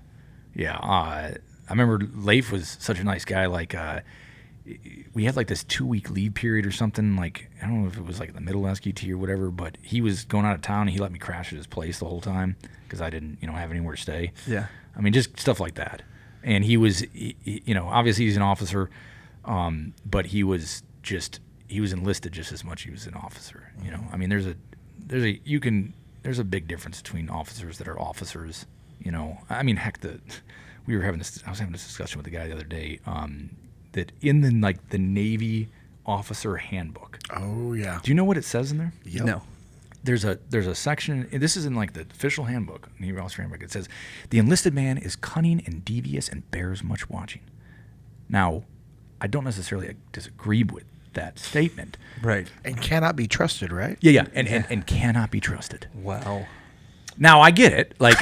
Yeah, I remember Leif was such a nice guy. Like, we had like this 2-week leave period or something. Like, I don't know if it was like in the middle of SQT or whatever, but he was going out of town and he let me crash at his place the whole time because I didn't, have anywhere to stay. Yeah. I mean, just stuff like that. And he was, obviously he's an officer, but he was enlisted just as much as he was an officer. I mean, there's a big difference between officers that are officers. I mean, heck, I was having this discussion with the guy the other day. That in the Navy officer handbook. Oh yeah. Do you know what it says in there? Yep. No. There's a section. And this is in like the official handbook, Navy officer handbook. It says the enlisted man is cunning and devious and bears much watching. Now, I don't necessarily disagree with that statement. Right. And cannot be trusted, right? Yeah. And cannot be trusted. Wow. Now I get it. Like.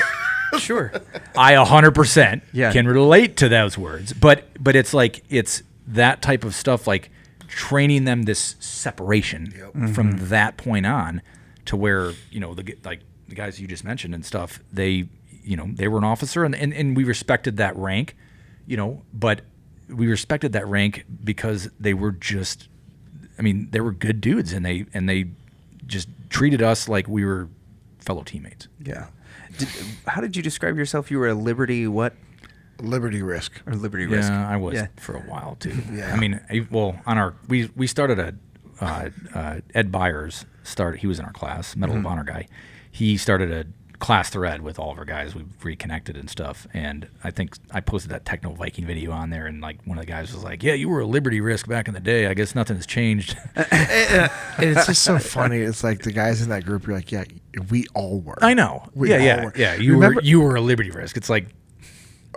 Sure. I 100% Yeah. can relate to those words, but it's that type of stuff, like training them this separation from that point on to where the guys you just mentioned and stuff, they were an officer and we respected that rank, but we respected that rank because they were just I mean, they were good dudes, and they just treated us like we were fellow teammates. Yeah. How did you describe yourself? You were a Liberty what? Liberty risk. Or Liberty risk? Yeah, I was for a while too. Yeah. I mean, we started Ed Byers started. He was in our class, Medal of Honor guy. He started a class thread with all of our guys. We reconnected and stuff. And I think I posted that Techno Viking video on there, and like one of the guys was like, "Yeah, you were a Liberty risk back in the day. I guess nothing has changed." And it's just so funny. It's like the guys in that group. You're like, yeah, we all were. I know. We all were. Yeah. Remember- You were a Liberty risk. It's like,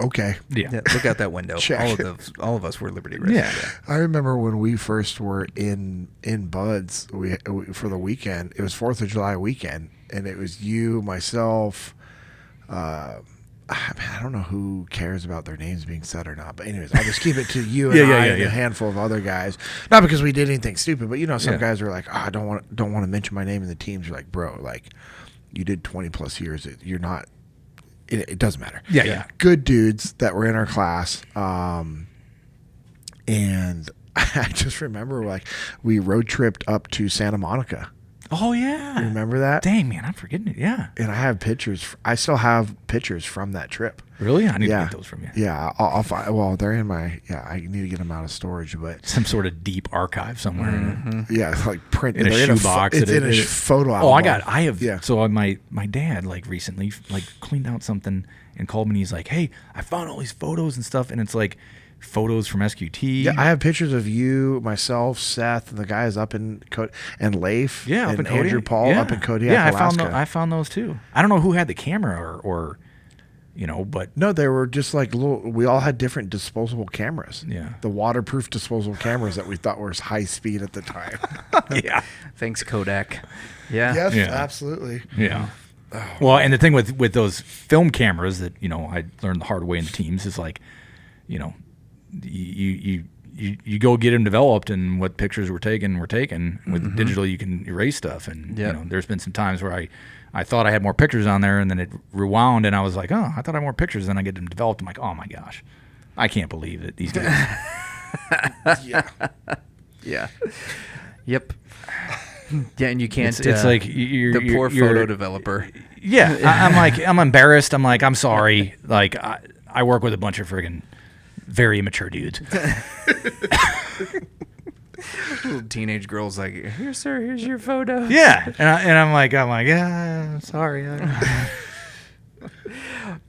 Okay. yeah. Yeah, look out that window. Check. All of us were Liberty risk. Yeah. I remember when we first were in Buds we for the weekend. It was 4th of July weekend, and it was you, myself. I don't know who cares about their names being said or not, but anyways, I'll just keep it to you and and a handful of other guys. Not because we did anything stupid, but some guys are like, I don't want to mention my name in the teams. You're like, bro, like you did 20 plus years. You're not. It doesn't matter. Yeah. Good dudes that were in our class. And I just remember like we road tripped up to Santa Monica. Oh yeah. Remember that? Dang man, I'm forgetting it. Yeah. And I have pictures. I still have pictures from that trip. Really? I need to get those from you. Yeah, I'll find. Well, they're in my. Yeah, I need to get them out of storage, but Some sort of deep archive somewhere. yeah, it's like print In a they're shoebox. It's in a photo album. Oh, I have. Yeah. So my dad like recently like cleaned out something and called me. And he's like, "Hey, I found all these photos and stuff," and it's like photos from SQT. Yeah, I have pictures of you, myself, Seth, and the guys up in and Leif. Yeah, up and in Kodiak. Andrew Paul Yeah. up in Kodiak, Yeah, Alaska. I found those too. I don't know who had the camera or but No, they were just like little. We all had different disposable cameras. Yeah. The waterproof disposable cameras that we thought were high speed at the time. yeah, Thanks, Kodak. Yeah. Yes, Yeah. absolutely. yeah. Well, and the thing with those film cameras that I learned the hard way in the teams is like, you go get them developed, and what pictures were taken. With digital, you can erase stuff, and there's been some times where I thought I had more pictures on there, and then it rewound, and I was like, oh, I thought I had more pictures. Then I get them developed. I'm like, oh my gosh, I can't believe it. These guys. Yeah. Yeah. Yep. Yeah, and you can't. It's like you're the poor you're- photo developer. Yeah, I'm like, I'm embarrassed. I'm like, I'm sorry. Like, I work with a bunch of friggin' very immature dudes. Little teenage girls like, here, sir, here's your photo. Yeah, and I'm like, yeah, I'm sorry.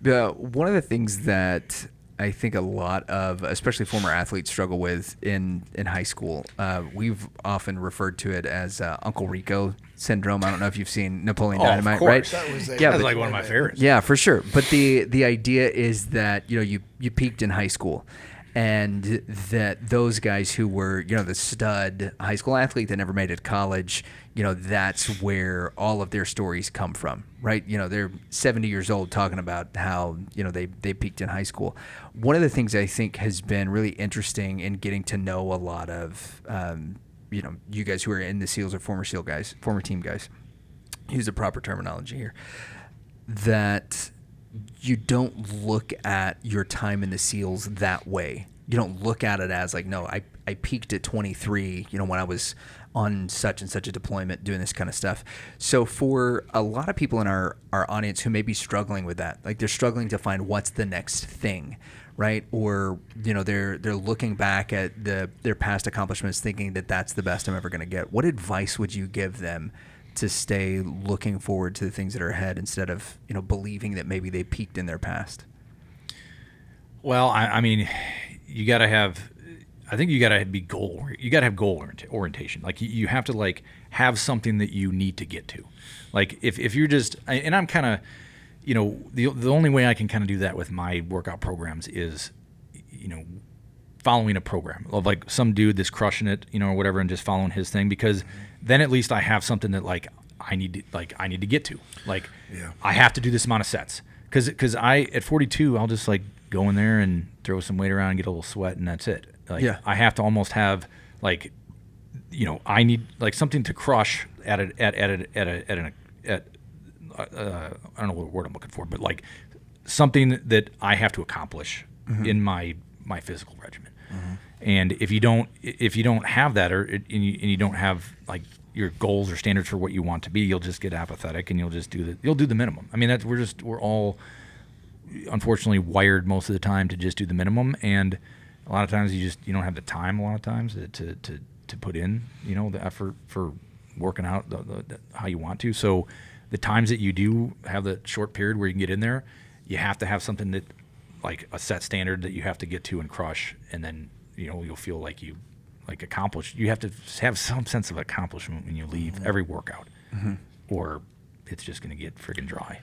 One of the things that I think a lot of, especially former athletes, struggle with in high school, we've often referred to it as Uncle Rico syndrome. I don't know if you've seen Napoleon Dynamite, of course. right? That's like one of my favorites. Yeah, for sure. But the idea is that you peaked in high school, and that those guys who were the stud high school athlete that never made it to college, that's where all of their stories come from, right? They're 70 years old talking about how they peaked in high school. One of the things I think has been really interesting in getting to know a lot of you guys who are in the SEALs or former SEAL guys, former team guys, use the proper terminology here, that you don't look at your time in the SEALs that way. You don't look at it as like, no, I peaked at 23, when I was on such and such a deployment doing this kind of stuff. So for a lot of people in our audience who may be struggling with that, like they're struggling to find what's the next thing, right? Or, they're looking back at their past accomplishments thinking that that's the best I'm ever going to get. What advice would you give them to stay looking forward to the things that are ahead instead of, believing that maybe they peaked in their past? Well, I mean, you got to have. I think you got to be goal. You got to have goal orientation. Like you have to like have something that you need to get to. Like if you're just, and I'm kind of, the only way I can kind of do that with my workout programs is, following a program of like some dude that's crushing it, or whatever, and just following his thing, because then at least I have something that like I need to get to. Like I have to do this amount of sets because I at 42 I'll just like go in there and throw some weight around and get a little sweat and that's it. Like I have to almost have like, I need like something to crush at I don't know what word I'm looking for, but like something that I have to accomplish in my physical regimen. And if you don't have that, and you don't have like your goals or standards for what you want to be, you'll just get apathetic and you'll do the minimum. I mean, we're all unfortunately wired most of the time to just do the minimum, and a lot of times you don't have the time a lot of times to put in, the effort for working out the how you want to. So the times that you do have the short period where you can get in there, you have to have something that, like a set standard that you have to get to and crush, and then you'll feel like you accomplished. You have to have some sense of accomplishment when you leave every workout, or it's just going to get friggin' dry.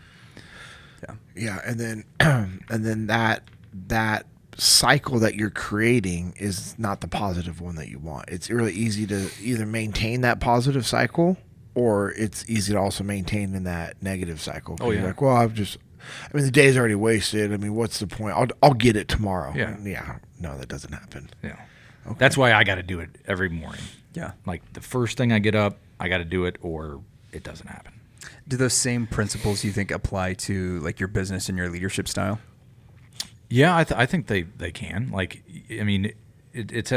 Yeah, and then that cycle that you're creating is not the positive one that you want. It's really easy to either maintain that positive cycle, or it's easy to also maintain in that negative cycle. Oh, yeah. You're like, well, the day's already wasted. I mean, what's the point? I'll get it tomorrow. Yeah. Yeah. No, that doesn't happen. Yeah. Okay. That's why I got to do it every morning. Yeah. Like the first thing I get up, I got to do it, or it doesn't happen. Do those same principles you think apply to like your business and your leadership style? Yeah, I think they can. Like, I mean, it's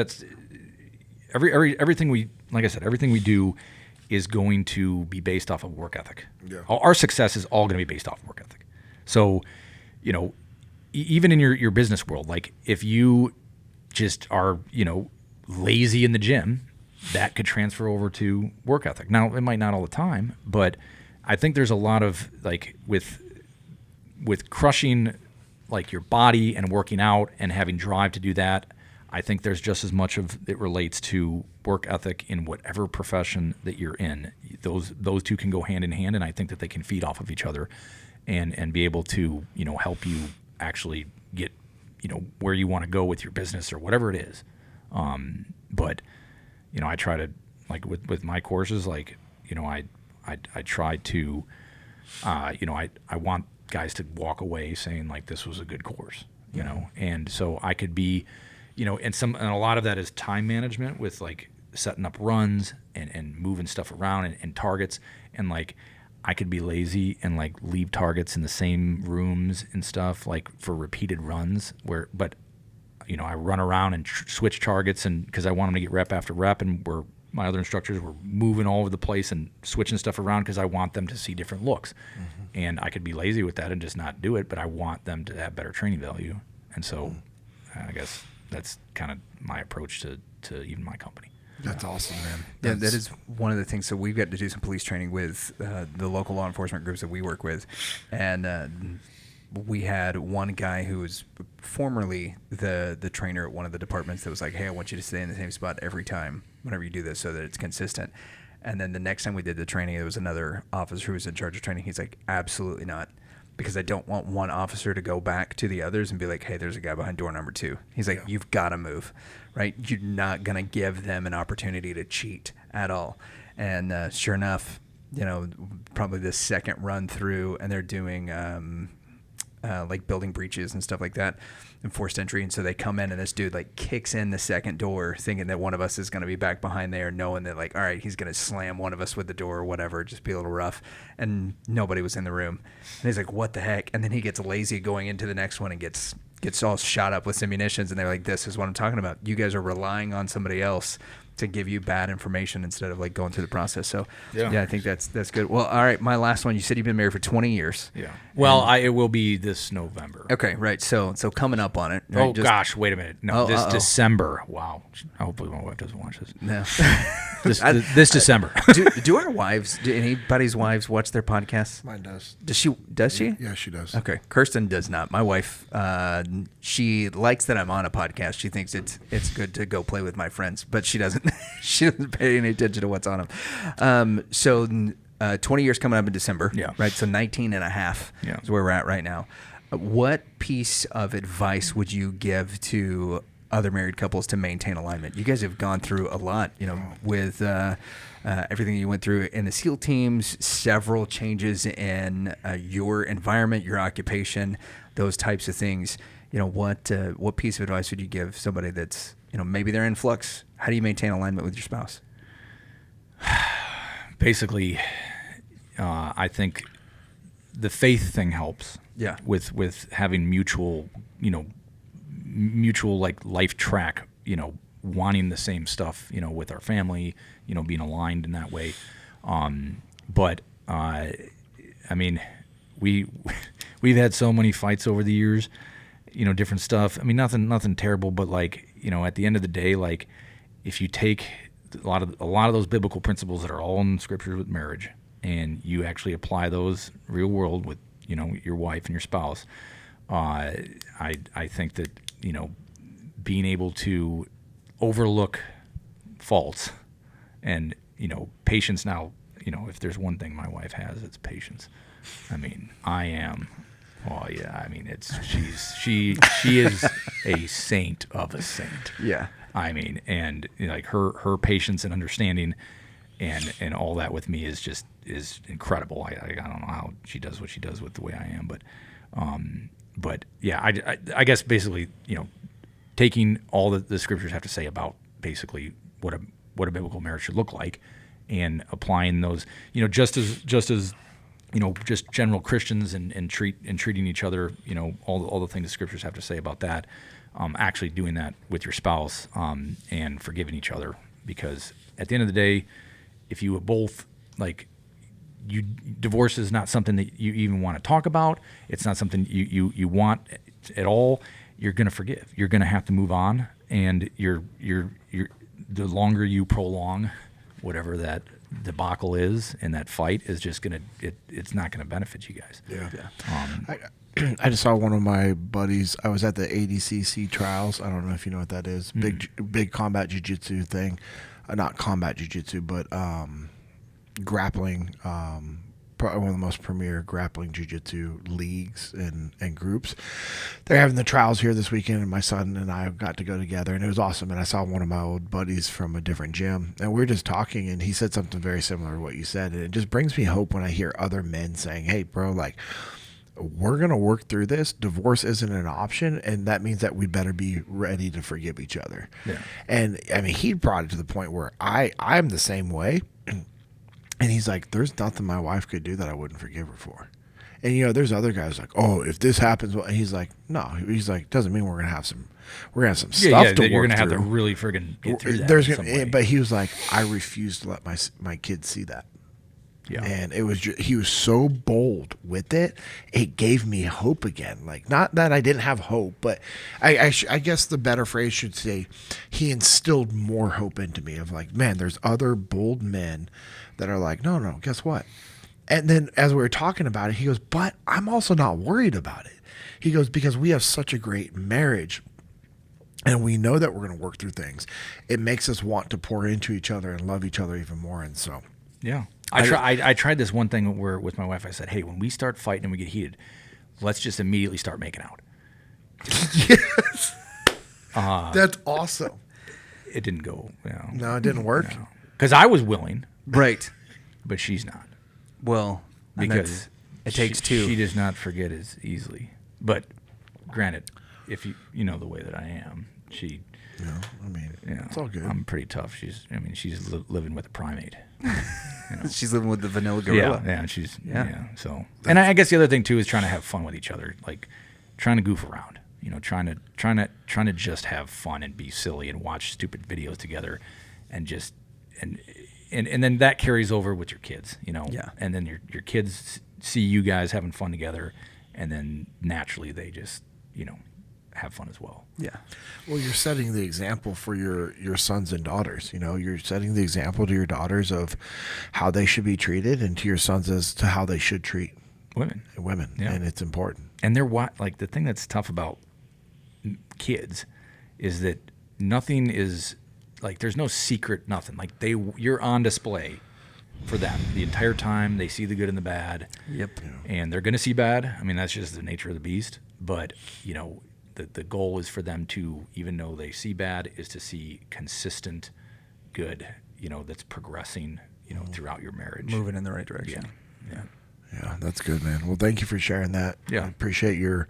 everything we, like I said, everything we do is going to be based off of work ethic. Yeah. Our success is all going to be based off work ethic. So, even in your business world, like if you just are, lazy in the gym, that could transfer over to work ethic. Now, it might not all the time, but I think there's a lot of like with crushing like your body and working out and having drive to do that. I think there's just as much of it relates to work ethic in whatever profession that you're in. Those two can go hand in hand, and I think that they can feed off of each other and be able to, help you actually get, where you want to go with your business or whatever it is. But, I try to, like with my courses, like, I try to, I want guys to walk away saying like, this was a good course, and so I could be, and a lot of that is time management with like setting up runs and moving stuff around and targets, and like I could be lazy and like leave targets in the same rooms and stuff like for repeated runs but I run around and switch targets, and because I want them to get rep after rep, and my other instructors were moving all over the place and switching stuff around because I want them to see different looks. And I could be lazy with that and just not do it, but I want them to have better training value. And so I guess that's kind of my approach to even my company. That's awesome, man. Yeah, that is one of the things. So we've got to do some police training with the local law enforcement groups that we work with. And we had one guy who was formerly the trainer at one of the departments that was like, hey, I want you to stay in the same spot every time whenever you do this so that it's consistent. And then the next time we did the training, there was another officer who was in charge of training. He's like, absolutely not, because I don't want one officer to go back to the others and be like, hey, there's a guy behind door number 2. He's like, you've got to move, right? You're not going to give them an opportunity to cheat at all. And sure enough, probably the second run through, and they're doing like building breaches and stuff like that, and forced entry. And so they come in, and this dude like kicks in the second door thinking that one of us is going to be back behind there, knowing that like, all right, he's going to slam one of us with the door or whatever, just be a little rough. And nobody was in the room. And he's like, what the heck? And then he gets lazy going into the next one and gets all shot up with some munitions. And they're like, this is what I'm talking about. You guys are relying on somebody else to give you bad information instead of like going through the process. So yeah, I think that's good. Well, all right, my last one. You said you've been married for 20 years. Yeah. Well, it will be this November. Okay, right. So coming up on it. Right? Gosh, wait a minute. No, this December. Wow. Hopefully my wife doesn't watch this. No. this December. do our wives? Do anybody's wives watch their podcasts? Mine does. Does she? Yeah, she does. Okay. Kirsten does not. My wife, she likes that I'm on a podcast. She thinks it's good to go play with my friends, but she doesn't. She doesn't pay any attention to what's on them. So 20 years coming up in December. Yeah. Right. So 19 and a half is where we're at right now. What piece of advice would you give to other married couples to maintain alignment? You guys have gone through a lot, with everything you went through in the SEAL teams, several changes in your environment, your occupation, those types of things. What piece of advice would you give somebody that's, maybe they're in flux? How do you maintain alignment with your spouse? Basically, I think the faith thing helps. Yeah. With having mutual like life track, wanting the same stuff, with our family, being aligned in that way. But I mean, we've had so many fights over the years, different stuff. I mean, nothing terrible, but like, at the end of the day, like if you take a lot of those biblical principles that are all in scripture with marriage, and you actually apply those real world with, your wife and your spouse, I think that, being able to overlook faults and, patience now, if there's one thing my wife has, it's patience. I mean, I am. Oh yeah, I mean, she is a saint of a saint. Yeah. I mean, and like her patience and understanding and all that with me is incredible. I don't know how she does what she does with the way I am, but yeah, I guess basically, taking all that the scriptures have to say about basically what a biblical marriage should look like, and applying those, just as just general Christians and treating each other, all the things the scriptures have to say about that, actually doing that with your spouse, and forgiving each other, because at the end of the day, if you both divorce is not something that you even want to talk about. It's not something you want at all. You're going to forgive. You're going to have to move on, and you're the longer you prolong whatever that debacle is and that fight is just it's not gonna benefit you guys. Yeah. I just saw one of my buddies. I was at the ADCC trials. I don't know if you know what that is. Big combat jiu-jitsu thing. Not combat jiu-jitsu, but grappling. Probably one of the most premier grappling jiu-jitsu leagues and groups. They're having the trials here this weekend, and my son and I got to go together, and it was awesome. And I saw one of my old buddies from a different gym, and we were just talking, and he said something very similar to what you said, and it just brings me hope when I hear other men saying, hey, bro, like, we're going to work through this. Divorce isn't an option, and that means that we better be ready to forgive each other. Yeah. And, I mean, he brought it to the point where I'm the same way. And he's like, there's nothing my wife could do that I wouldn't forgive her for. And, there's other guys like, oh, if this happens, well, and he's like, no. He's like, doesn't mean we're going to have some stuff to work through. You're going to have to really friggin' get through that. But he was like, I refuse to let my kids see that. Yeah. And it was he was so bold with it. It gave me hope again. Like, not that I didn't have hope, but I guess the better phrase should say he instilled more hope into me of like, man, there's other bold men that are like, no, guess what? And then as we were talking about it, he goes, but I'm also not worried about it. He goes, because we have such a great marriage and we know that we're going to work through things. It makes us want to pour into each other and love each other even more. And so, yeah. I tried this one thing where with my wife, I said, hey, when we start fighting and we get heated, let's just immediately start making out. Yes. That's awesome. It didn't go. No, it didn't work. Because I was willing. Right. But she's not. Well, because it takes two. She does not forget as easily. But granted, if you know the way that I am, she. Yeah, I mean, it's all good. I'm pretty tough. She's living with a primate. She's living with the vanilla gorilla. Yeah. So, and I guess the other thing too is trying to have fun with each other, like trying to goof around. Trying to just have fun and be silly and watch stupid videos together, and just and then that carries over with your kids. Yeah. And then your kids see you guys having fun together, and then naturally they just have fun as well. Yeah. Well, you're setting the example for your sons and daughters. You're setting the example to your daughters of how they should be treated, and to your sons as to how they should treat women. Yeah. And it's important. And they're like the thing that's tough about kids is that nothing is like there's no secret nothing. Like you're on display for them the entire time. They see the good and the bad. Yep. And they're going to see bad. I mean, that's just the nature of the beast. But the goal is for them to, even though they see bad, is to see consistent good, that's progressing, throughout your marriage. Moving in the right direction. Yeah. Yeah, that's good, man. Well, thank you for sharing that. Yeah. I appreciate your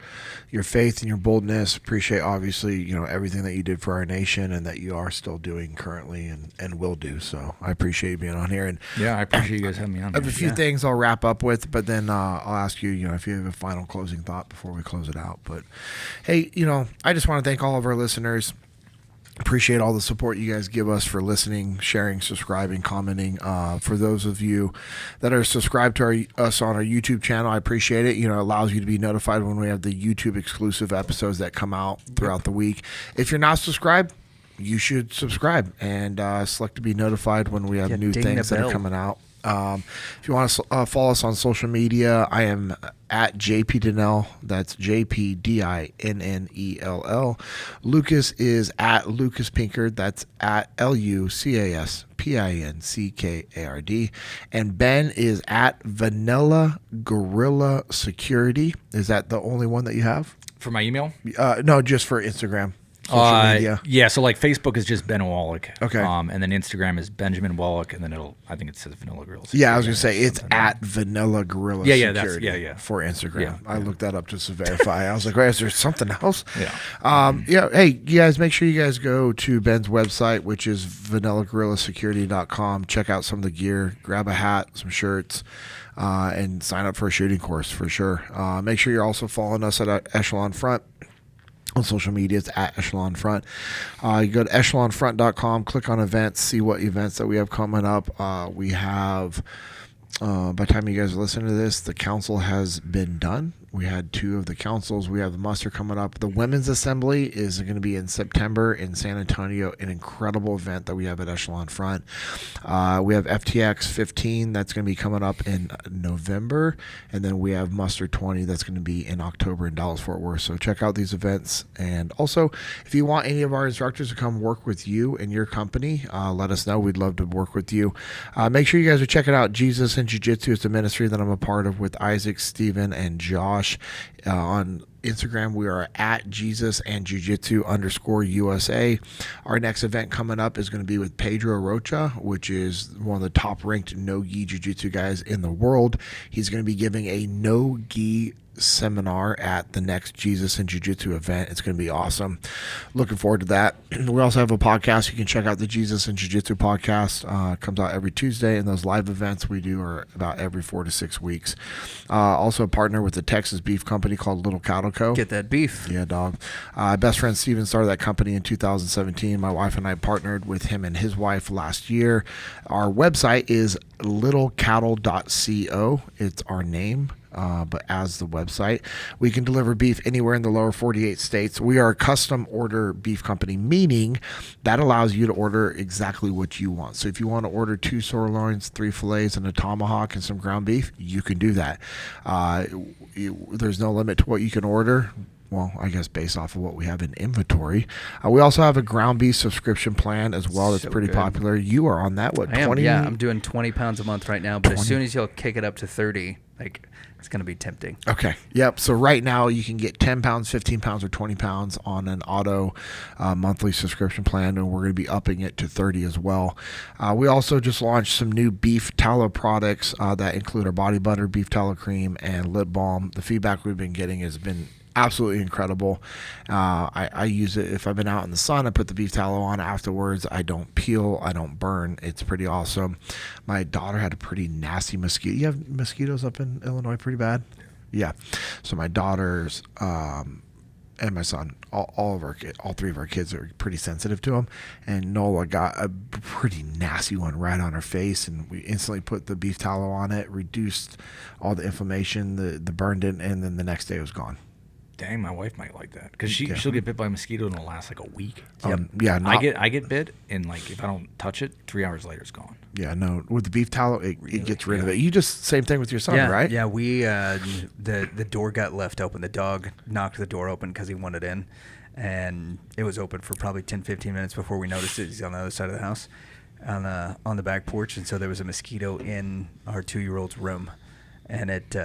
faith and your boldness. Appreciate, obviously, everything that you did for our nation and that you are still doing currently and will do. So I appreciate you being on here. And yeah, I appreciate you guys having me on. I have a few things I'll wrap up with, but then I'll ask you, if you have a final closing thought before we close it out. But, hey, I just want to thank all of our listeners. Appreciate all the support you guys give us for listening, sharing, subscribing, commenting. For those of you that are subscribed to us on our YouTube channel, I appreciate it. It allows you to be notified when we have the YouTube exclusive episodes that come out throughout the week. If you're not subscribed, you should subscribe and select to be notified when we have new things that are coming out. If you want to follow us on social media, I am at JP Dinnell. That's JPDINNELL. Lucas is at Lucas Pinkard. That's at LUCASPINCKARD. And Ben is at Vanilla Gorilla Security. Is that the only one that you have? For my email? No, just for Instagram. Social media. Yeah, so like Facebook is just Ben Wallick. Okay. And then Instagram is Benjamin Wallick, and then I think it says Vanilla Gorilla. Yeah, I was gonna say it's at Vanilla Gorilla Security for Instagram. Yeah, I looked that up just to verify. I was like, wait, is there something else? Yeah. Hey, you guys, make sure you guys go to Ben's website, which is vanillagorillaSecurity.com. Check out some of the gear, grab a hat, some shirts. And sign up for a shooting course for sure. Make sure you're also following us at Echelon Front. On social media, it's at Echelon Front. You go to echelonfront.com, click on events, see what events that we have coming up. We have, by the time you guys are listening to this, the council has been done. We had 2 of the councils. We have the muster coming up. The Women's Assembly is going to be in September in San Antonio, an incredible event that we have at Echelon Front. We have FTX 15 that's going to be coming up in November. And then we have Muster 20 that's going to be in October in Dallas-Fort Worth. So check out these events. And also, if you want any of our instructors to come work with you and your company, let us know. We'd love to work with you. Make sure you guys are checking out Jesus and Jiu-Jitsu. It's a ministry that I'm a part of with Isaac, Steven, and Josh. On Instagram, we are at Jesus and Jiu-Jitsu _USA. Our next event coming up is going to be with Pedro Rocha, which is one of the top ranked no-gi Jiu-Jitsu guys in the world. He's going to be giving a no-gi seminar at the next Jesus and Jiu-Jitsu event. It's going to be awesome. Looking forward to that. We also have a podcast. You can check out the Jesus and Jiu-Jitsu podcast. Comes out every Tuesday, and those live events we do are about every 4 to 6 weeks. Also a partner with the Texas beef company called Little Cattle Co. Get that beef. Yeah, dog. Best friend Steven started that company in 2017. My wife and I partnered with him and his wife last year. Our website is littlecattle.co. It's our name. But as the website, we can deliver beef anywhere in the lower 48 states. We are a custom order beef company, meaning that allows you to order exactly what you want. So if you want to order 2 sirloins, 3 fillets, and a tomahawk and some ground beef, you can do that. There's no limit to what you can order. Well, I guess based off of what we have in inventory. We also have a ground beef subscription plan as well. That's pretty popular. You are on that, what, 20? Yeah, I'm doing 20 pounds a month right now, but as soon as you'll kick it up to 30, it's going to be tempting. Okay. Yep. So right now you can get 10 pounds, 15 pounds, or 20 pounds on an auto monthly subscription plan, and we're going to be upping it to 30 as well. We also just launched some new beef tallow products that include our body butter, beef tallow cream, and lip balm. The feedback we've been getting has been absolutely incredible. I use it if I've been out in the sun. I put the beef tallow on afterwards. I don't peel. I don't burn. It's pretty awesome. My daughter had a pretty nasty mosquito. You have mosquitoes up in Illinois pretty bad? Yeah. So my daughters and my son, all 3 of our kids are pretty sensitive to them. And Nola got a pretty nasty one right on her face, and we instantly put the beef tallow on it, reduced all the inflammation, the burn didn't, and then the next day it was gone. Dang, my wife might like that because she'll get bit by a mosquito and it'll last like a week. Yeah, I get bit, and like if I don't touch it, 3 hours later it's gone. Yeah, no, with the beef tallow, it gets rid of it. You just same thing with your son, right? Yeah, we the door got left open. The dog knocked the door open because he wanted in, and it was open for probably 10-15 minutes before we noticed it. He's on the other side of the house, on the back porch, and so there was a mosquito in our 2-year-old's room. And it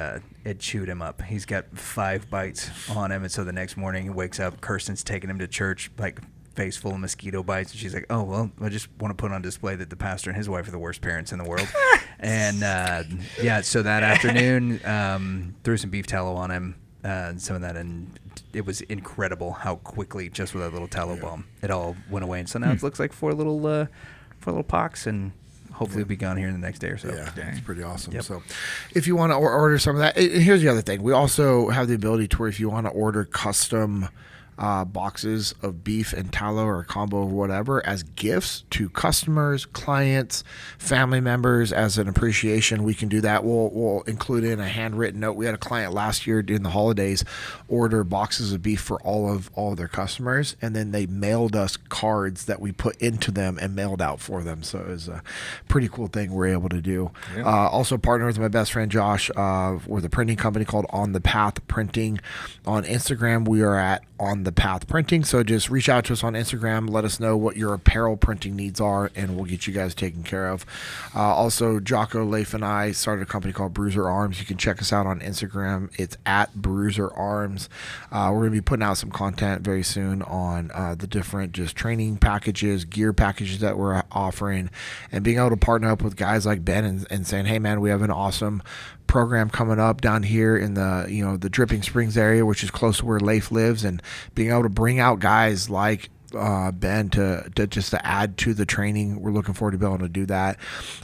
chewed him up. He's got 5 bites on him, and so the next morning he wakes up. Kirsten's taking him to church, like face full of mosquito bites, and she's like, "Oh well, I just want to put on display that the pastor and his wife are the worst parents in the world." And so that afternoon, threw some beef tallow on him, some of that, and it was incredible how quickly, just with a little tallow balm, it all went away. And so now it looks like 4 little pocks, and hopefully it'll be gone here in the next day or so. Yeah, Dang. It's pretty awesome. Yep. So if you want to order some of that, here's the other thing. We also have the ability to where if you want to order custom boxes of beef and tallow or a combo or whatever as gifts to customers, clients, family members as an appreciation. We can do that. We'll include in a handwritten note. We had a client last year during the holidays order boxes of beef for all of their customers, and then they mailed us cards that we put into them and mailed out for them. So it was a pretty cool thing we're able to do. Yeah. Also partner with my best friend Josh with a printing company called On the Path Printing. On Instagram, we are at On the Path Printing. So just reach out to us on Instagram. Let us know what your apparel printing needs are, and we'll get you guys taken care of. Also, Jocko, Leif, and I started a company called Bruiser Arms. You can check us out on Instagram. It's at Bruiser Arms. We're going to be putting out some content very soon on the different just training packages, gear packages that we're offering, and being able to partner up with guys like Ben and saying, hey, man, we have an awesome program coming up down here in the Dripping Springs area, which is close to where Leif lives, and being able to bring out guys like Ben to just to add to the training. We're looking forward to being able to do that.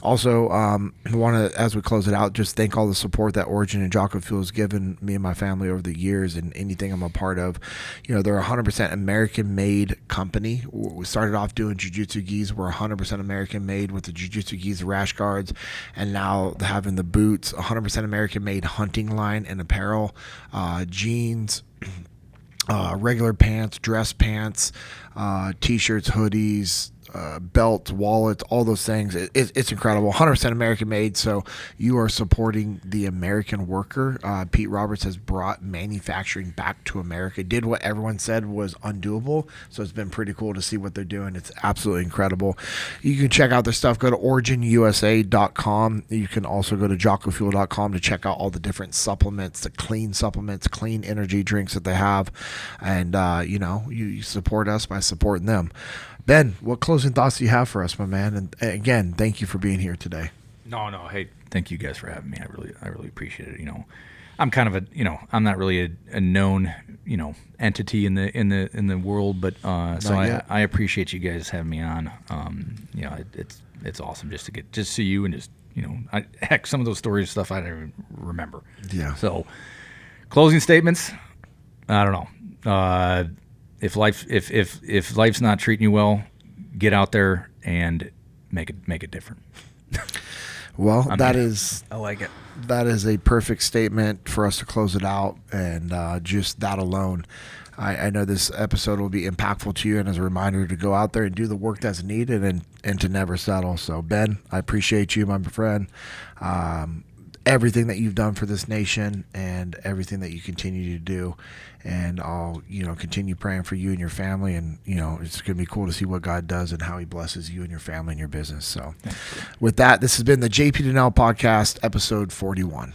Also, I want to, as we close it out, just thank all the support that Origin and Jocko Fuel has given me and my family over the years, and anything I'm a part of. They're a 100% American-made company. We started off doing Jiu-Jitsu gis. We're 100% American-made with the Jiu-Jitsu gis, rash guards, and now having the boots, 100% American-made hunting line and apparel, jeans, regular pants, dress pants, t-shirts, hoodies, belts, wallets, all those things. It's incredible. 100% American made. So you are supporting the American worker. Pete Roberts has brought manufacturing back to America. Did what everyone said was undoable. So it's been pretty cool to see what they're doing. It's absolutely incredible. You can check out their stuff. Go to originusa.com. You can also go to jockofuel.com to check out all the different supplements, the clean supplements, clean energy drinks that they have. And, you support us by supporting them. Ben, what closing thoughts do you have for us, my man? And again, thank you for being here today. No. Hey, thank you guys for having me. I really appreciate it. I'm kind of I'm not really a known, entity in the world, but so I appreciate you guys having me on. It's awesome just to see you and just, heck, some of those stories and stuff I don't even remember. Yeah. So closing statements, I don't know. If life's not treating you well, get out there and make it different. Well, I like it. That is a perfect statement for us to close it out, and just that alone, I know this episode will be impactful to you, and as a reminder to go out there and do the work that's needed and to never settle. So Ben, I appreciate you, my friend. Everything that you've done for this nation and everything that you continue to do. And I'll, continue praying for you and your family. And, it's going to be cool to see what God does and how he blesses you and your family and your business. So with that, this has been the JP Dinnell Podcast, episode 41.